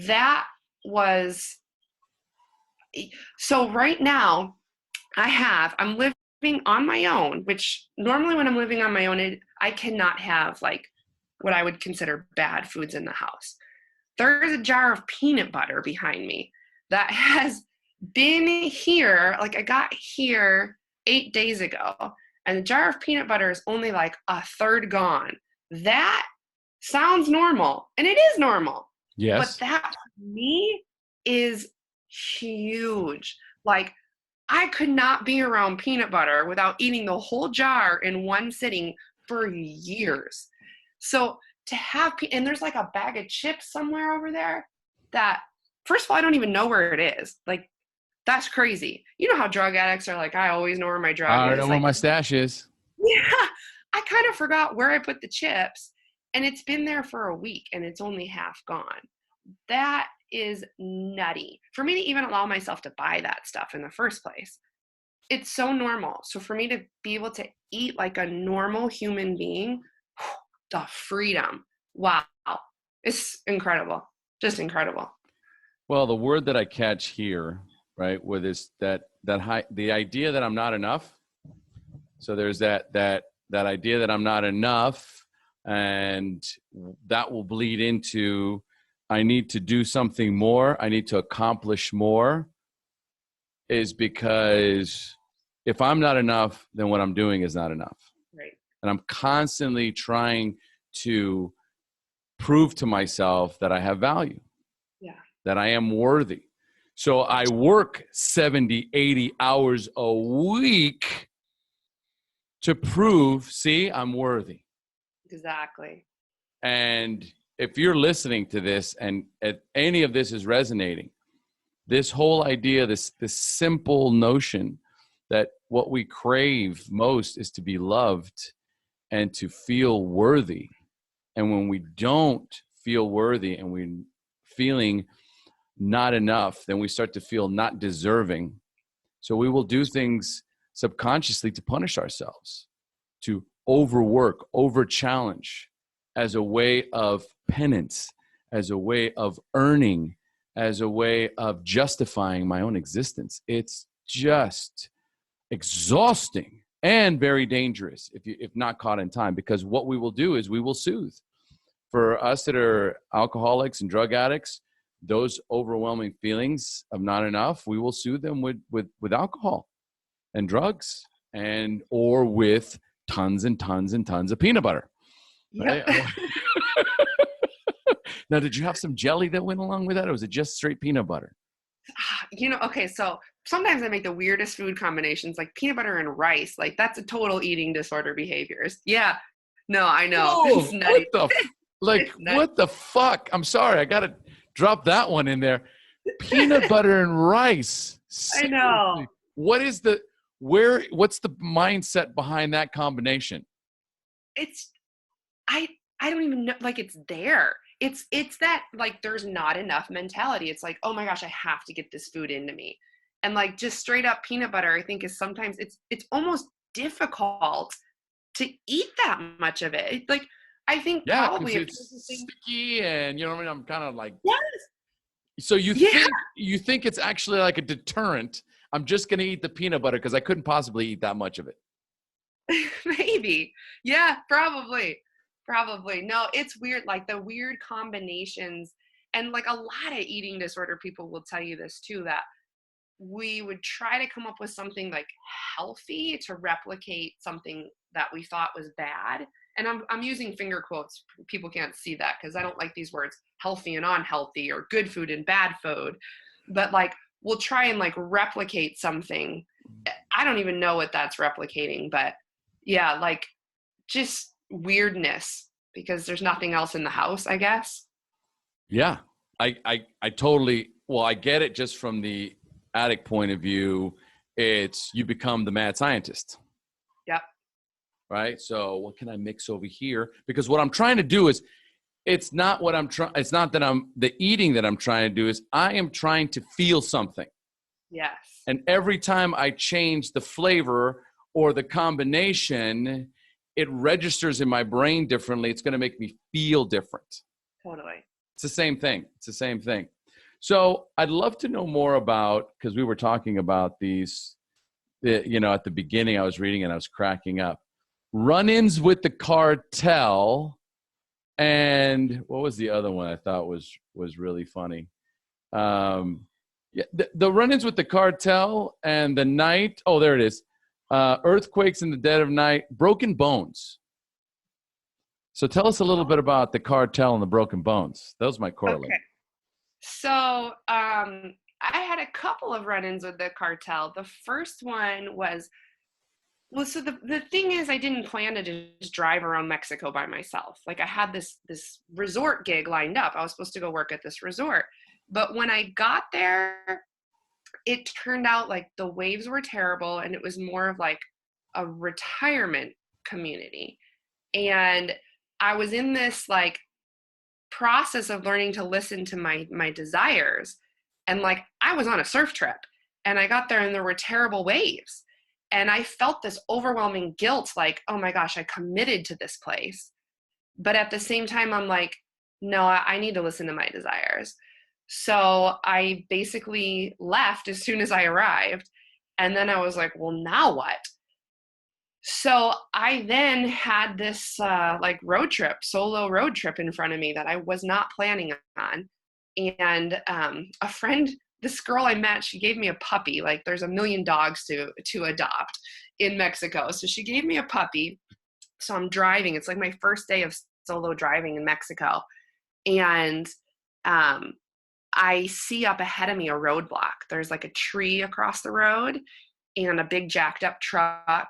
that was, so right now I'm living on my own, which normally when I'm living on my own, I cannot have like what I would consider bad foods in the house. There is a jar of peanut butter behind me that has been here. Like I got here 8 days ago, and the jar of peanut butter is only like a third gone. That sounds normal, and it is normal. Yes. But that for me is huge. Like I could not be around peanut butter without eating the whole jar in one sitting for years. So to have, and there's like a bag of chips somewhere over there that, first of all, I don't even know where it is. Like, that's crazy. You know how drug addicts are like, I always know where my drug is. I know where my stash is. Yeah. I kind of forgot where I put the chips, and it's been there for a week and it's only half gone. That is nutty for me to even allow myself to buy that stuff in the first place. It's so normal. So for me to be able to eat like a normal human being, the freedom. Wow. It's incredible. Just incredible. Well, the word that I catch here, right, with this, the idea that I'm not enough. So there's that idea that I'm not enough, and that will bleed into I need to do something more. I need to accomplish more, is because if I'm not enough, then what I'm doing is not enough. Right. And I'm constantly trying to prove to myself that I have value, that I am worthy. So I work 70, 80 hours a week to prove, see, I'm worthy. Exactly. And if you're listening to this and any of this is resonating, this whole idea, this simple notion that what we crave most is to be loved and to feel worthy. And when we don't feel worthy and we're feeling not enough, then we start to feel not deserving. So we will do things subconsciously to punish ourselves, to overwork, over challenge, as a way of penance, as a way of earning, as a way of justifying my own existence. It's just exhausting and very dangerous if not caught in time, because what we will do is we will soothe. For us that are alcoholics and drug addicts, those overwhelming feelings of not enough, we will soothe them with alcohol and drugs, and or with tons and tons and tons of peanut butter. Right? Yep. Now, did you have some jelly that went along with that, or was it just straight peanut butter? Okay, so sometimes I make the weirdest food combinations, like peanut butter and rice. Like, that's a total eating disorder behaviors. Yeah, no, I know. Oh, It's nutty. what the fuck? I'm sorry, I gotta drop that one in there. Peanut butter and rice. Seriously. I know. What's the mindset behind that combination? I don't even know, like, it's there. It's that, like, there's not enough mentality. It's like, oh my gosh, I have to get this food into me. And like, just straight up peanut butter, I think, is sometimes it's almost difficult to eat that much of it. Like, I think probably it's sticky, and you know what I mean? I'm kind of like, yes. So you think it's actually like a deterrent. I'm just going to eat the peanut butter because I couldn't possibly eat that much of it. Maybe. Yeah, probably. No, it's weird. Like, the weird combinations, and like a lot of eating disorder people will tell you this too, that we would try to come up with something like healthy to replicate something that we thought was bad. And I'm using finger quotes. People can't see that because I don't like these words, healthy and unhealthy, or good food and bad food. But like, we'll try and like replicate something. I don't even know what that's replicating, but yeah, like, just weirdness because there's nothing else in the house, I guess. Yeah, I totally, well, I get it just from the addict point of view. It's, you become the mad scientist. Yep. Right? So what can I mix over here? Because what I'm trying to do is, it's not that the eating that I'm trying to do, is I am trying to feel something. Yes. And every time I change the flavor or the combination, it registers in my brain differently. It's going to make me feel different. Totally. It's the same thing. So I'd love to know more about, because we were talking about these, at the beginning I was reading and I was cracking up. Run-ins with the cartel. And what was the other one I thought was really funny? The run-ins with the cartel and the night. Oh, there it is. Earthquakes in the dead of night, broken bones. So tell us a little bit about the cartel and the broken bones. Those might correlate. Okay. So I had a couple of run-ins with the cartel. The first one was, so the thing is, I didn't plan to just drive around Mexico by myself. Like, I had this resort gig lined up. I was supposed to go work at this resort. But when I got there, it turned out like the waves were terrible, and it was more of like a retirement community. And I was in this like process of learning to listen to my desires. And like, I was on a surf trip, and I got there and there were terrible waves. And I felt this overwhelming guilt, like, oh my gosh, I committed to this place. But at the same time, I'm like, no, I need to listen to my desires. So I basically left as soon as I arrived. And then I was like, well, now what? So I then had this solo road trip in front of me that I was not planning on. And a friend, this girl I met, she gave me a puppy. Like, there's 1 million dogs to adopt in Mexico. So she gave me a puppy. So I'm driving. It's like my first day of solo driving in Mexico. And I see up ahead of me a roadblock. There's like a tree across the road and a big jacked up truck.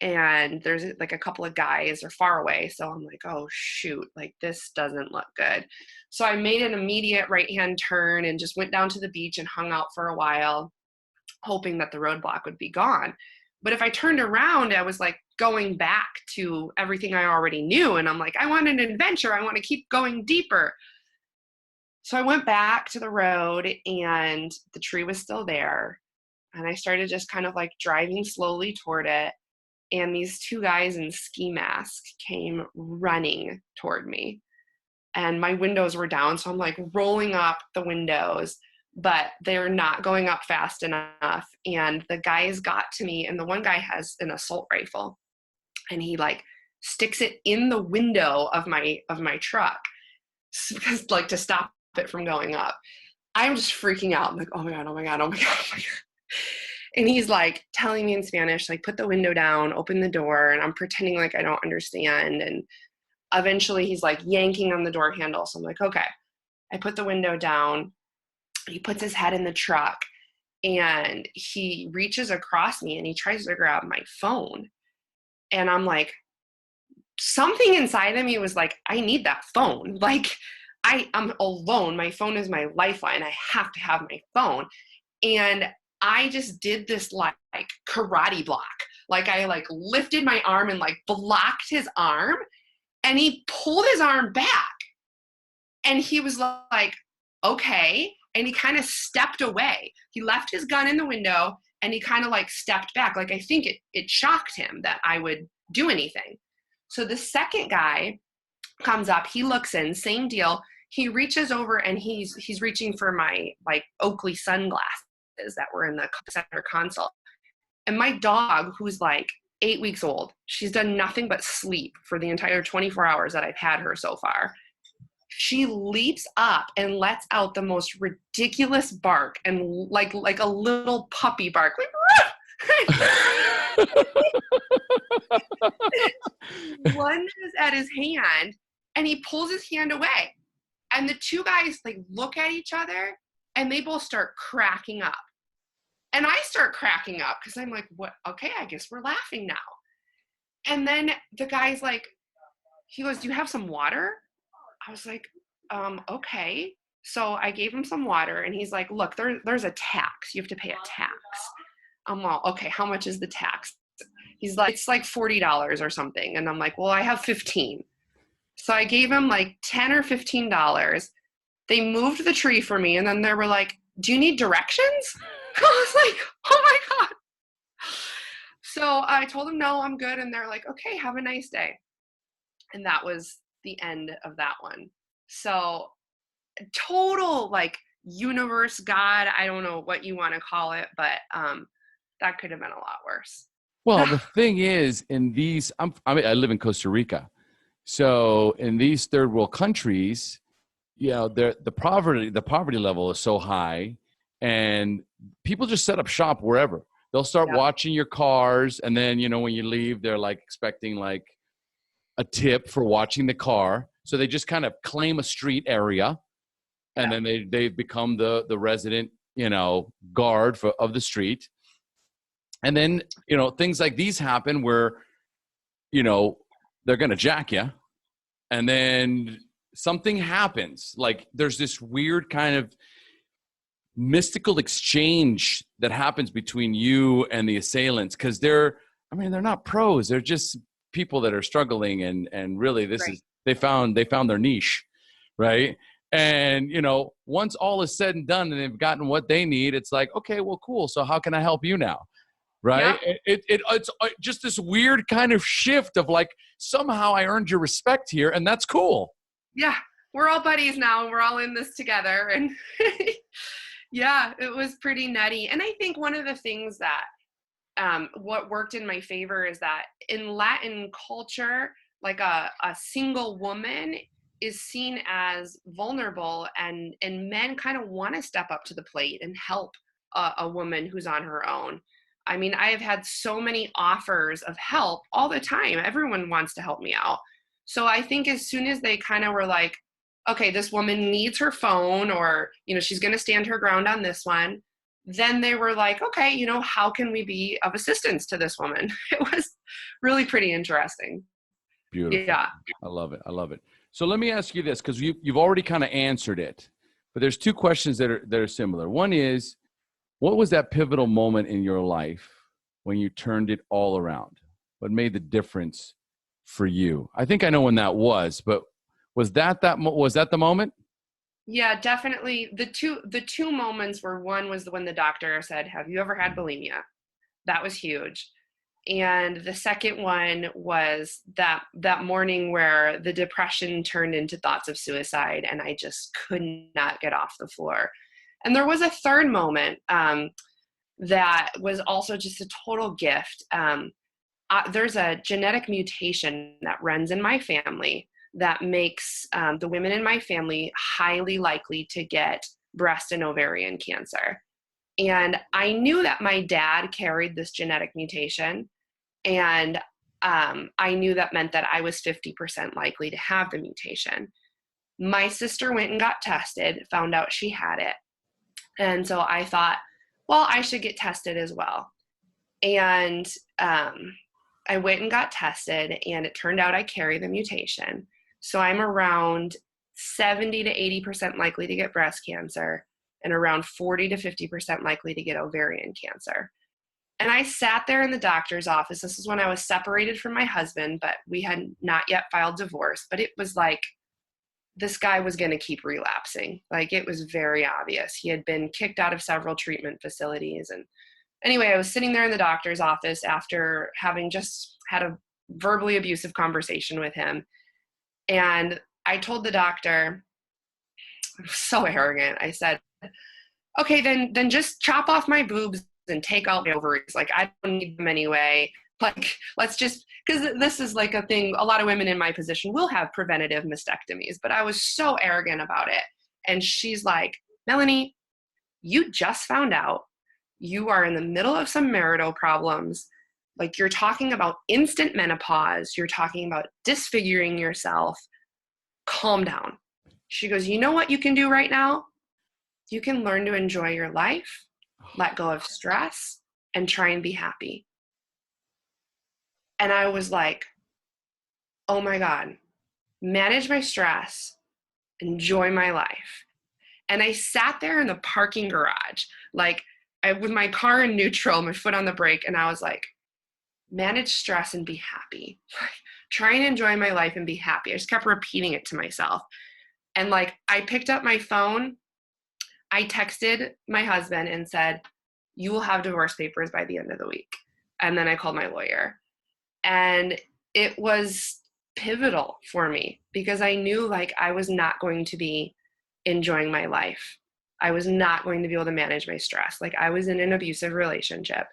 and there's like a couple of guys are far away. So I'm like, oh shoot, like this doesn't look good. So I made an immediate right-hand turn and just went down to the beach and hung out for a while, hoping that the roadblock would be gone. But if I turned around, I was like going back to everything I already knew. And I'm like, I want an adventure. I want to keep going deeper. So I went back to the road and the tree was still there. And I started just kind of like driving slowly toward it. And these two guys in ski masks came running toward me. And my windows were down. So I'm like rolling up the windows, but they're not going up fast enough. And the guys got to me, and the one guy has an assault rifle, and he like sticks it in the window of my truck, like to stop it from going up. I'm just freaking out. I'm like, oh my God, oh my God, oh my God, oh my God. And he's like telling me in Spanish, like, put the window down, open the door. And I'm pretending like I don't understand. And eventually he's like yanking on the door handle. So I'm like, okay. I put the window down. He puts his head in the truck and he reaches across me and he tries to grab my phone. And I'm like, something inside of me was like, I need that phone. Like, I'm alone. My phone is my lifeline. I have to have my phone. And I just did this like karate block. Like I like lifted my arm and like blocked his arm, and he pulled his arm back. And he was like, okay. And he kind of stepped away. He left his gun in the window and he kind of like stepped back. Like I think it shocked him that I would do anything. So the second guy comes up, he looks in, same deal. He reaches over and he's reaching for my like Oakley sunglasses that were in the center console. And my dog, who's like 8 weeks old, she's done nothing but sleep for the entire 24 hours that I've had her so far. She leaps up and lets out the most ridiculous bark, and like a little puppy bark, like lunges at his hand, and he pulls his hand away. And the two guys like look at each other and they both start cracking up. And I start cracking up because I'm like, what? Okay, I guess we're laughing now. And then the guy's like, he goes, do you have some water? I was like, okay. So I gave him some water and he's like, look, there's a tax. You have to pay a tax. I'm all, okay, how much is the tax? He's like, it's like $40 or something. And I'm like, well, I have 15. So I gave him like $10 or $15. They moved the tree for me. And then they were like, do you need directions? I was like, oh my God. So I told them, no, I'm good. And they're like, okay, have a nice day. And that was the end of that one. So total like universe, God, I don't know what you want to call it, but that could have been a lot worse. Well, the thing is, in these, I live in Costa Rica. So in these third world countries, you know, the poverty level is so high, and people just set up shop wherever. They'll start watching your cars, and then, you know, when you leave, they're like expecting like a tip for watching the car. So they just kind of claim a street area, and then they become the resident, you know, guard of the street. And then, you know, things like these happen where, you know, they're going to jack you, and then something happens. Like there's this weird kind of mystical exchange that happens between you and the assailants, because they're not pros. They're just people that are struggling, and really this is, they found their niche, right? And, you know, once all is said and done and they've gotten what they need, it's like, okay, well, cool. So how can I help you now? Right? Yeah. It's just this weird kind of shift of like, somehow I earned your respect here, and that's cool. Yeah, we're all buddies now. We're all in this together. And yeah, it was pretty nutty. And I think one of the things that what worked in my favor is that in Latin culture, like a single woman is seen as vulnerable, and men kind of want to step up to the plate and help a woman who's on her own. I mean, I have had so many offers of help all the time. Everyone wants to help me out. So I think as soon as they kind of were like, okay, this woman needs her phone, or, you know, she's going to stand her ground on this one, then they were like, okay, how can we be of assistance to this woman? It was really pretty interesting. Beautiful. Yeah. I love it. I love it. So let me ask you this, because you've already kind of answered it, but there's two questions that are similar. One is, what was that pivotal moment in your life when you turned it all around? What made the difference for you? I think I know when that was, but was that the moment? Yeah, definitely. The two moments were, one was when the doctor said, "Have you ever had bulimia?" That was huge. And the second one was that morning where the depression turned into thoughts of suicide, and I just could not get off the floor. And there was a third moment that was also just a total gift. There's a genetic mutation that runs in my family that makes the women in my family highly likely to get breast and ovarian cancer. And I knew that my dad carried this genetic mutation, and I knew that meant that I was 50% likely to have the mutation. My sister went and got tested, found out she had it. And so I thought, well, I should get tested as well. And I went and got tested, and it turned out I carry the mutation. So I'm around 70 to 80% likely to get breast cancer and around 40 to 50% likely to get ovarian cancer. And I sat there in the doctor's office. This is when I was separated from my husband, but we had not yet filed divorce. But it was like this guy was going to keep relapsing. Like, it was very obvious. He had been kicked out of several treatment facilities. And anyway, I was sitting there in the doctor's office after having just had a verbally abusive conversation with him. And I told the doctor, I was so arrogant. I said, okay, then just chop off my boobs and take out my ovaries. Like, I don't need them anyway. Like, let's just, because this is like a thing, a lot of women in my position will have preventative mastectomies, but I was so arrogant about it. And she's like, Melanie, you just found out you are in the middle of some marital problems. Like, you're talking about instant menopause. You're talking about disfiguring yourself. Calm down. She goes, you know what you can do right now? You can learn to enjoy your life, let go of stress, and try and be happy. And I was like, oh my God, manage my stress, enjoy my life. And I sat there in the parking garage, like, with my car in neutral, my foot on the brake, and I was like, manage stress and be happy. Try and enjoy my life and be happy. I just kept repeating it to myself. And like, I picked up my phone, I texted my husband and said, you will have divorce papers by the end of the week. And then I called my lawyer. And it was pivotal for me because I knew like I was not going to be enjoying my life. I was not going to be able to manage my stress. Like, I was in an abusive relationship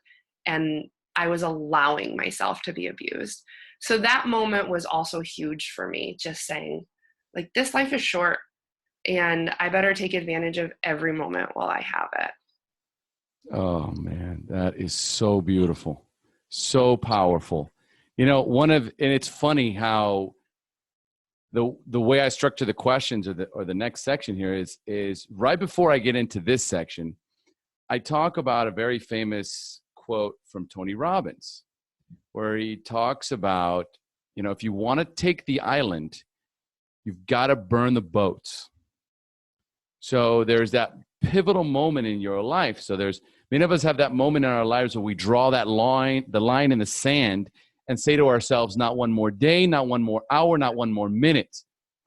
and I was allowing myself to be abused. So that moment was also huge for me, just saying, like, this life is short and I better take advantage of every moment while I have it. Oh man, that is so beautiful. So powerful. You know, and it's funny how the way I structure the questions or the next section here is right before I get into this section, I talk about a very famous quote from Tony Robbins, where he talks about, you know, if you want to take the island, you've got to burn the boats. So there's that pivotal moment in your life. So many of us have that moment in our lives where we draw the line in the sand and say to ourselves, not one more day, not one more hour, not one more minute.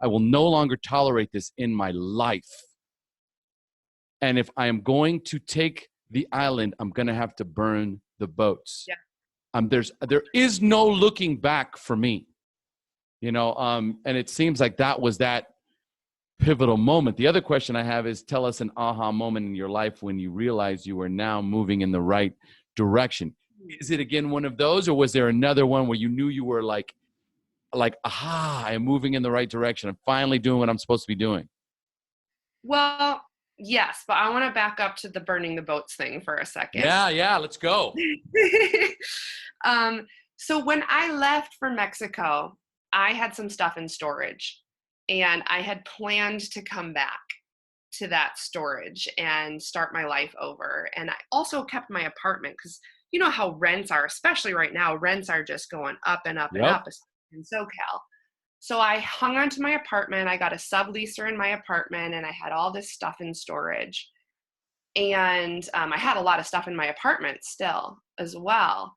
I will no longer tolerate this in my life. And if I am going to take the island, I'm going to have to burn the boats. Yeah. There is no looking back for me, you know, and it seems like that was that pivotal moment. The other question I have is, tell us an aha moment in your life when you realize you are now moving in the right direction. Is it again one of those, or was there another one where you knew you were like, aha, I'm moving in the right direction. I'm finally doing what I'm supposed to be doing? Well, yes, but I want to back up to the burning the boats thing for a second. Yeah, let's go. So when I left for Mexico, I had some stuff in storage and I had planned to come back. to that storage and start my life over. And I also kept my apartment because you know how rents are, especially right now, rents are just going up and up and Yep. up in SoCal. So I hung on to my apartment. I got a subleaser in my apartment and I had all this stuff in storage. And I had a lot of stuff in my apartment still as well.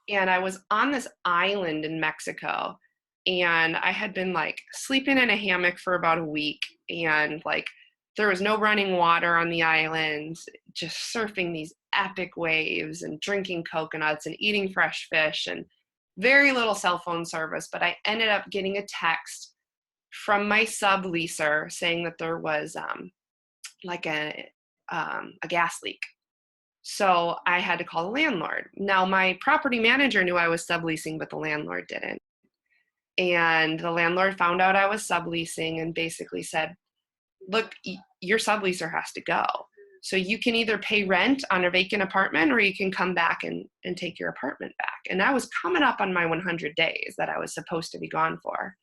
And I was on this island in Mexico and I had been like sleeping in a hammock for about a week, and like there was no running water on the island, just surfing these epic waves and drinking coconuts and eating fresh fish and very little cell phone service. But I ended up getting a text from my subleaser saying that there was like a gas leak. So I had to call the landlord. Now, my property manager knew I was subleasing, but the landlord didn't. And the landlord found out I was subleasing and basically said, look, your subleaser has to go. So you can either pay rent on a vacant apartment or you can come back and take your apartment back. And I was coming up on my 100 days that I was supposed to be gone for.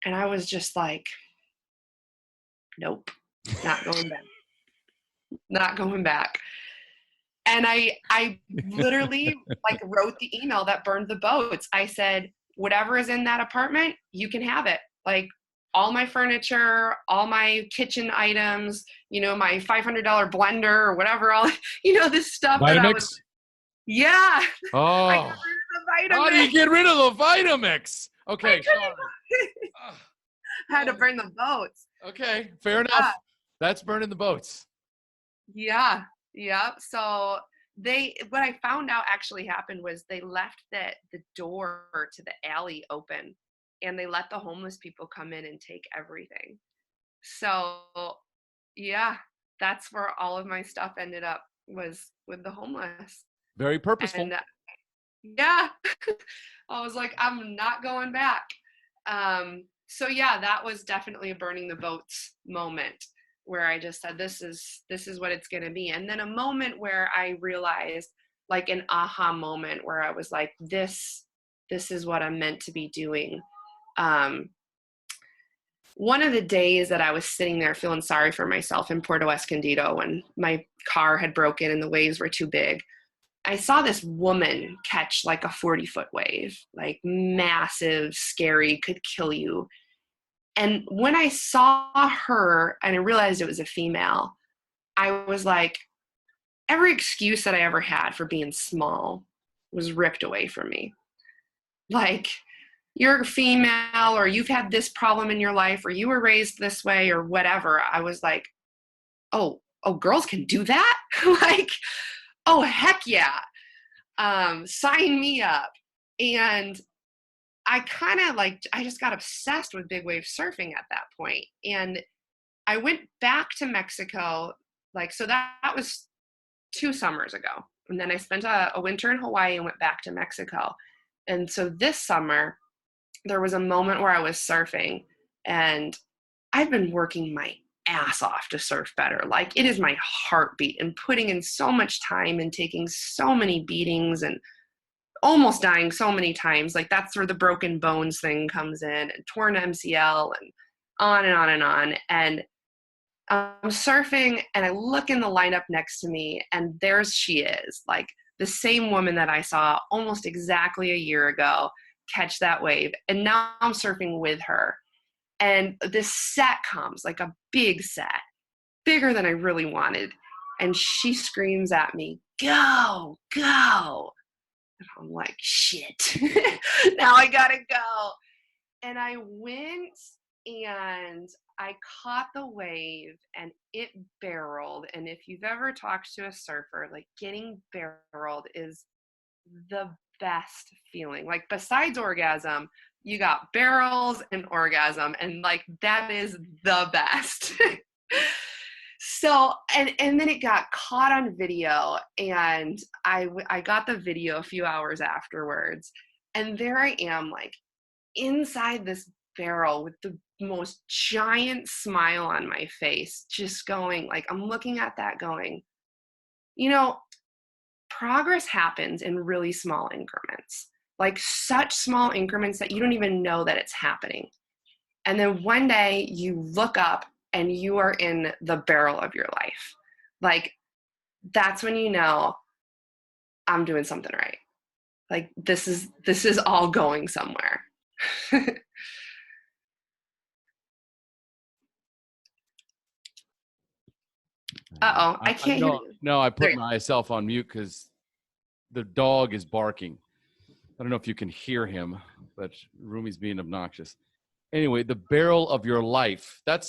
And I was just like, nope, not going back. Not going back. And I literally like wrote the email that burned the boats. I said, whatever is in that apartment, you can have it. Like all my furniture, all my kitchen items, you know, my $500 blender or whatever, all, you know, this stuff Vitamix? that I was, yeah. Oh, I got rid of the how do you get rid of the Vitamix? Okay, sorry. Had to burn the boats. Okay, fair enough. Yeah. That's burning the boats. Yeah. So what I found out actually happened was they left the door to the alley open and they let the homeless people come in and take everything. So yeah, that's where all of my stuff ended up, was with the homeless. Very purposeful. And yeah, I was like, I'm not going back. So yeah, that was definitely a burning the boats moment, where I just said, this is what it's going to be. And then a moment where I realized, like an aha moment where I was like, this is what I'm meant to be doing. One of the days that I was sitting there feeling sorry for myself in Puerto Escondido when my car had broken and the waves were too big, I saw this woman catch like a 40-foot wave, like massive, scary, could kill you. And when I saw her and I realized it was a female, I was like, every excuse that I ever had for being small was ripped away from me. Like, you're a female, or you've had this problem in your life, or you were raised this way, or whatever. I was like, oh, girls can do that? Like, oh, heck yeah. Sign me up. And I kind of I just got obsessed with big wave surfing at that point. And I went back to Mexico, so that was 2 summers ago. And then I spent a winter in Hawaii and went back to Mexico. And so this summer, there was a moment where I was surfing, and I've been working my ass off to surf better. Like, it is my heartbeat, and putting in so much time and taking so many beatings and almost dying so many times. Like, that's where the broken bones thing comes in, and torn MCL, and on and on and on. And I'm surfing and I look in the lineup next to me, and there she is, like the same woman that I saw almost exactly a year ago catch that wave. And now I'm surfing with her. And this set comes, like a big set, bigger than I really wanted. And she screams at me, go, go. And I'm like, shit, now I gotta go. And I went and I caught the wave, and it barreled. And if you've ever talked to a surfer, like, getting barreled is the best feeling. Like, besides orgasm, you got barrels and orgasm, and like, that is the best. So, and then it got caught on video, and I got the video a few hours afterwards, and there I am, like, inside this barrel with the most giant smile on my face, just going, like, I'm looking at that going, you know, progress happens in really small increments, like such small increments that you don't even know that it's happening. And then one day you look up and you are in the barrel of your life. Like, that's when you know I'm doing something right. Like, this is all going somewhere. Uh-oh, I can't hear you. No, I put There you myself on mute because the dog is barking. I don't know if you can hear him, but Rumi's being obnoxious. Anyway, the barrel of your life. That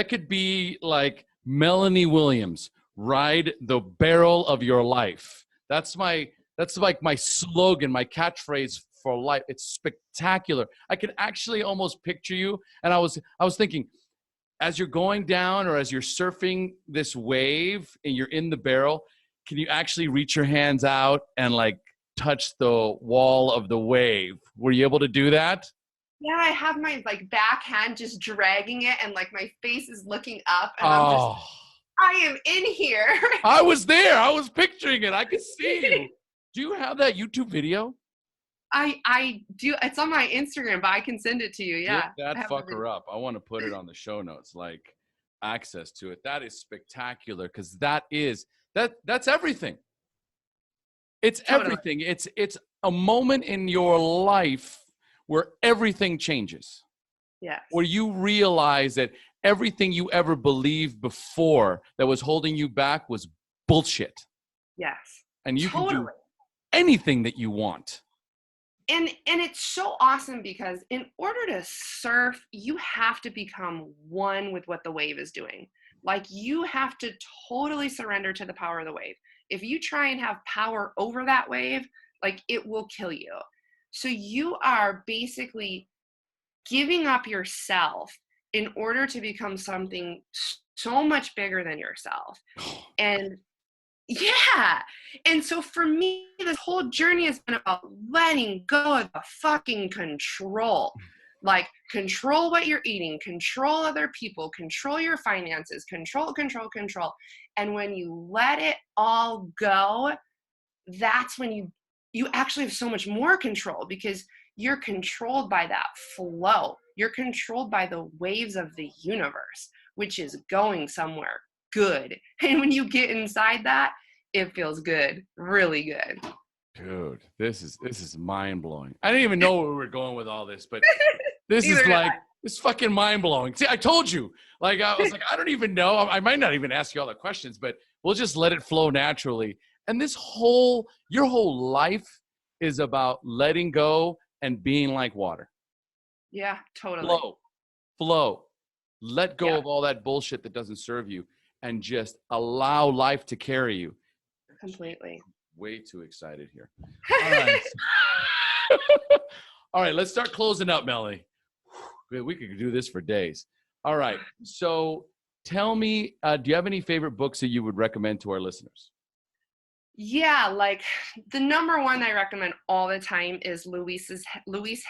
could be like Melanie Williams, ride the barrel of your life. That's like my slogan, my catchphrase for life. It's spectacular. I could actually almost picture you. And I was thinking, as you're going down or as you're surfing this wave and you're in the barrel, can you actually reach your hands out and like touch the wall of the wave? Were you able to do that? Yeah, I have my like backhand just dragging it, and like my face is looking up, and I am in here. I was there. I was picturing it. I could see you. Do you have that YouTube video? I do. It's on my Instagram, but I can send it to you. Yeah. Get that fucker up. I want to put it on the show notes, like access to it. That is spectacular because that's everything. It's Totally. everything. It's a moment in your life where everything changes. Yes. Where you realize that everything you ever believed before that was holding you back was bullshit. Yes. And you can do anything that you want. And it's so awesome because in order to surf, you have to become one with what the wave is doing. Like, you have to totally surrender to the power of the wave. If you try and have power over that wave, like, it will kill you. So you are basically giving up yourself in order to become something so much bigger than yourself. And yeah. And so for me, this whole journey has been about letting go of the fucking control. Like, control what you're eating, control other people, control your finances, control. And when you let it all go, that's when you actually have so much more control, because you're controlled by that flow. You're controlled by the waves of the universe, which is going somewhere good. And when you get inside that, it feels good, really good. Dude, this is mind blowing. I didn't even know where we were going with all this, but this is like, it's fucking mind blowing. See, I told you. Like, I was like, I don't even know. I might not even ask you all the questions, but we'll just let it flow naturally. And your whole life is about letting go and being like water. Yeah, totally. Flow. Let go of all that bullshit that doesn't serve you and just allow life to carry you. Completely. Way too excited here. All right. All right, let's start closing up, Melanie. We could do this for days. All right. So tell me, do you have any favorite books that you would recommend to our listeners? Yeah, like the number one I recommend all the time is Louise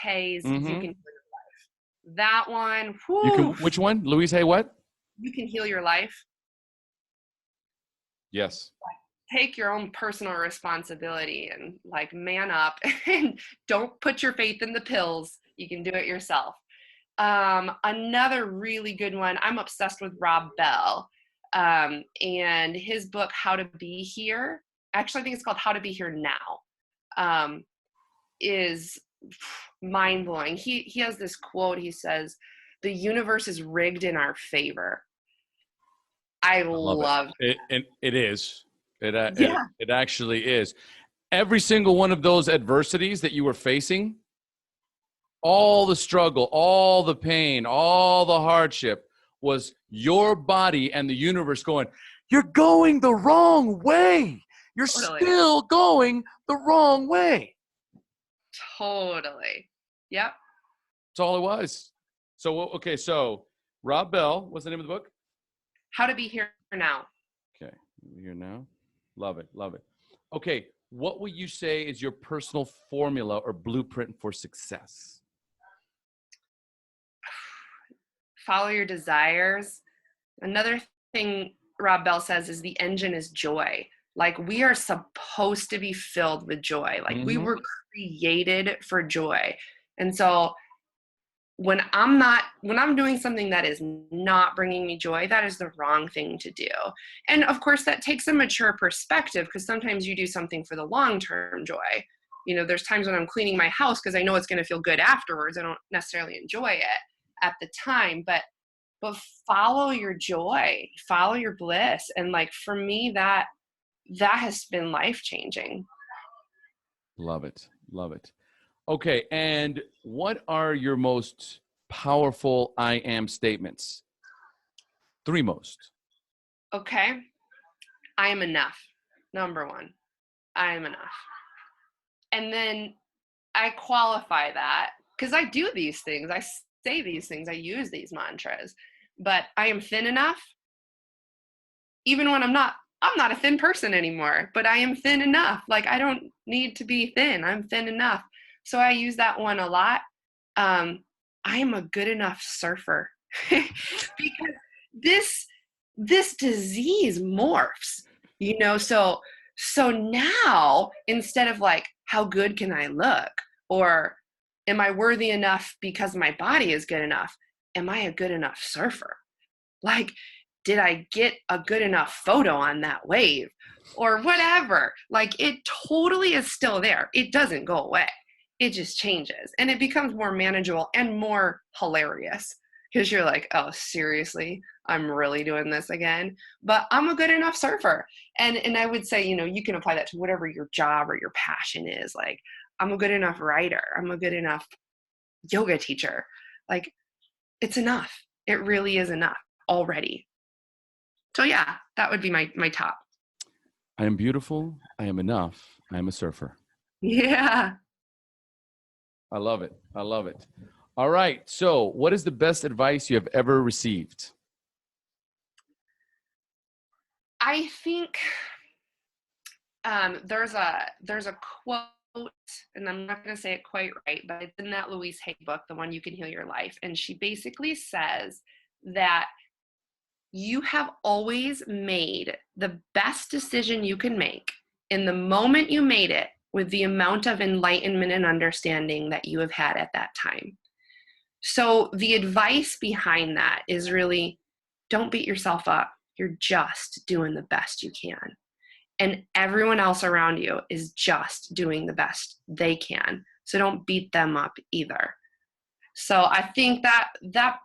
Hay's You Can Heal Your Life. That one. Which one? Louise Hay what? You Can Heal Your Life. Yes. Take your own personal responsibility and like man up and don't put your faith in the pills. You can do it yourself. Another really good one, I'm obsessed with Rob Bell, and his book, How to Be Here, actually I think it's called How to Be Here Now, is mind-blowing. He has this quote. He says, "The universe is rigged in our favor." I love it. It is. It actually is. Every single one of those adversities that you were facing, all the struggle, all the pain, all the hardship, was your body and the universe going, you're going the wrong way. You're still going the wrong way. Totally. Yep. That's all it was. So Rob Bell, what's the name of the book? How to Be Here Now. Okay. Here now. Love it. Okay. What would you say is your personal formula or blueprint for success? Follow your desires. Another thing Rob Bell says is the engine is joy. Like, we are supposed to be filled with joy. Like, we were created for joy. And so when I'm doing something that is not bringing me joy, that is the wrong thing to do. And of course that takes a mature perspective, because sometimes you do something for the long-term joy. You know, there's times when I'm cleaning my house because I know it's going to feel good afterwards. I don't necessarily enjoy it at the time, but follow your joy, follow your bliss. And like, for me, that has been life-changing. Love it. Love it. Okay. And what are your most powerful I am statements? 3 most. Okay. I am enough. Number 1, I am enough. And then I qualify that because I do these things. I say these things. I use these mantras. But I am thin enough, even when I'm not a thin person anymore, but I am thin enough. Like, I don't need to be thin. I'm thin enough. So I use that one a lot. I am a good enough surfer because this disease morphs, you know? So now, instead of like, how good can I look? Or am I worthy enough because my body is good enough? Am I a good enough surfer? Like, did I get a good enough photo on that wave or whatever? Like, it totally is still there. It doesn't go away. It just changes, and it becomes more manageable and more hilarious, because you're like, oh, seriously, I'm really doing this again. But I'm a good enough surfer. And I would say, you know, you can apply that to whatever your job or your passion is. Like, I'm a good enough writer. I'm a good enough yoga teacher. Like, it's enough. It really is enough already. So yeah, that would be my top. I am beautiful. I am enough. I am a surfer. Yeah. I love it. I love it. All right. So, what is the best advice you have ever received? I think there's a quote, and I'm not going to say it quite right, but it's in that Louise Hay book, the one You Can Heal Your Life. And she basically says that you have always made the best decision you can make in the moment you made it, with the amount of enlightenment and understanding that you have had at that time. So the advice behind that is really, don't beat yourself up. You're just doing the best you can. And everyone else around you is just doing the best they can. So don't beat them up either. So I think that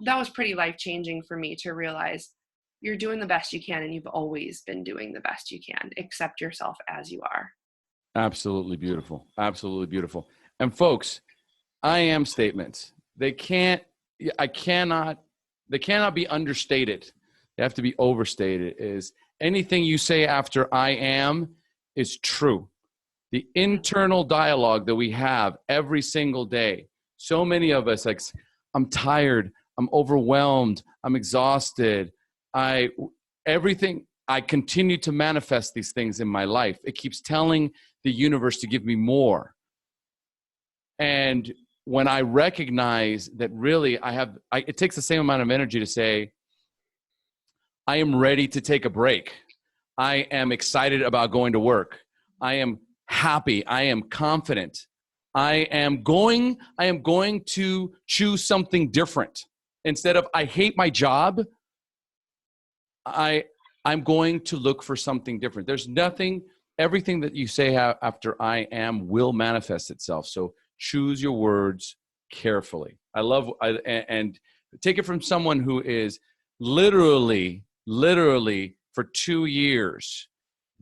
was pretty life-changing for me to realize you're doing the best you can, and you've always been doing the best you can. Accept yourself as you are. Absolutely beautiful. Absolutely beautiful. And folks, I am statements. They cannot be understated. They have to be overstated. Is anything you say after I am is true. The internal dialogue that we have every single day. So many of us, like, I'm tired, I'm overwhelmed, I'm exhausted. I continue to manifest these things in my life. It keeps telling the universe to give me more. And when I recognize that really it takes the same amount of energy to say, I am ready to take a break. I am excited about going to work. I am happy. I am confident. I am going to choose something different. Instead of I hate my job, I'm going to look for something different. There's everything that you say after I am will manifest itself. So choose your words carefully. And take it from someone who is literally for 2 years,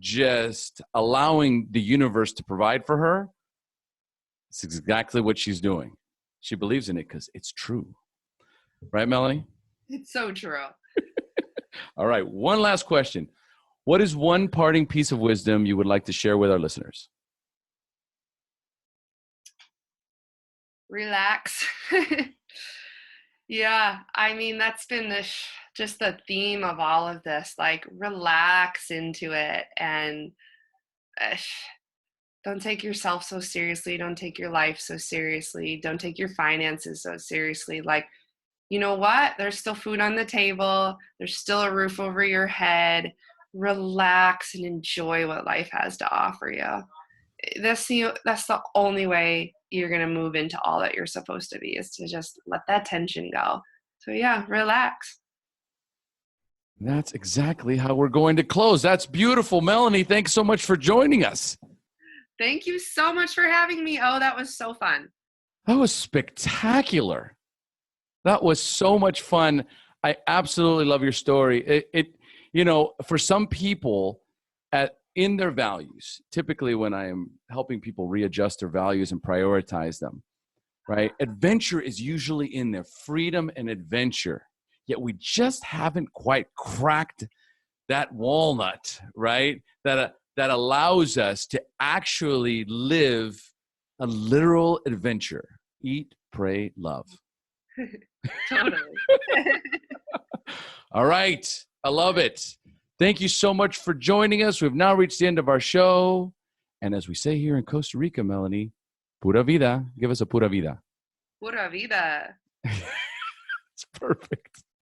just allowing the universe to provide for her. It's exactly what she's doing. She believes in it because it's true. Right, Melanie? It's so true. All right. One last question. What is one parting piece of wisdom you would like to share with our listeners? Relax. Yeah. I mean, that's been just the theme of all of this, like, relax into it, and don't take yourself so seriously. Don't take your life so seriously. Don't take your finances so seriously. Like, you know what? There's still food on the table. There's still a roof over your head. Relax and enjoy what life has to offer you. that's the only way you're going to move into all that you're supposed to be, is to just let that tension go. So yeah, relax. That's exactly how we're going to close. That's beautiful. Melanie, thanks so much for joining us. Thank you so much for having me. Oh, that was so fun. That was spectacular. That was so much fun. I absolutely love your story. For some people in their values, typically when I am helping people readjust their values and prioritize them, right? Adventure is usually in there, freedom and adventure. Yet we just haven't quite cracked that walnut, right? That allows us to actually live a literal adventure. Eat, pray, love. Totally. All right. I love it. Thank you so much for joining us. We've now reached the end of our show. And as we say here in Costa Rica, Melanie, pura vida. Give us a pura vida. Pura vida. It's perfect.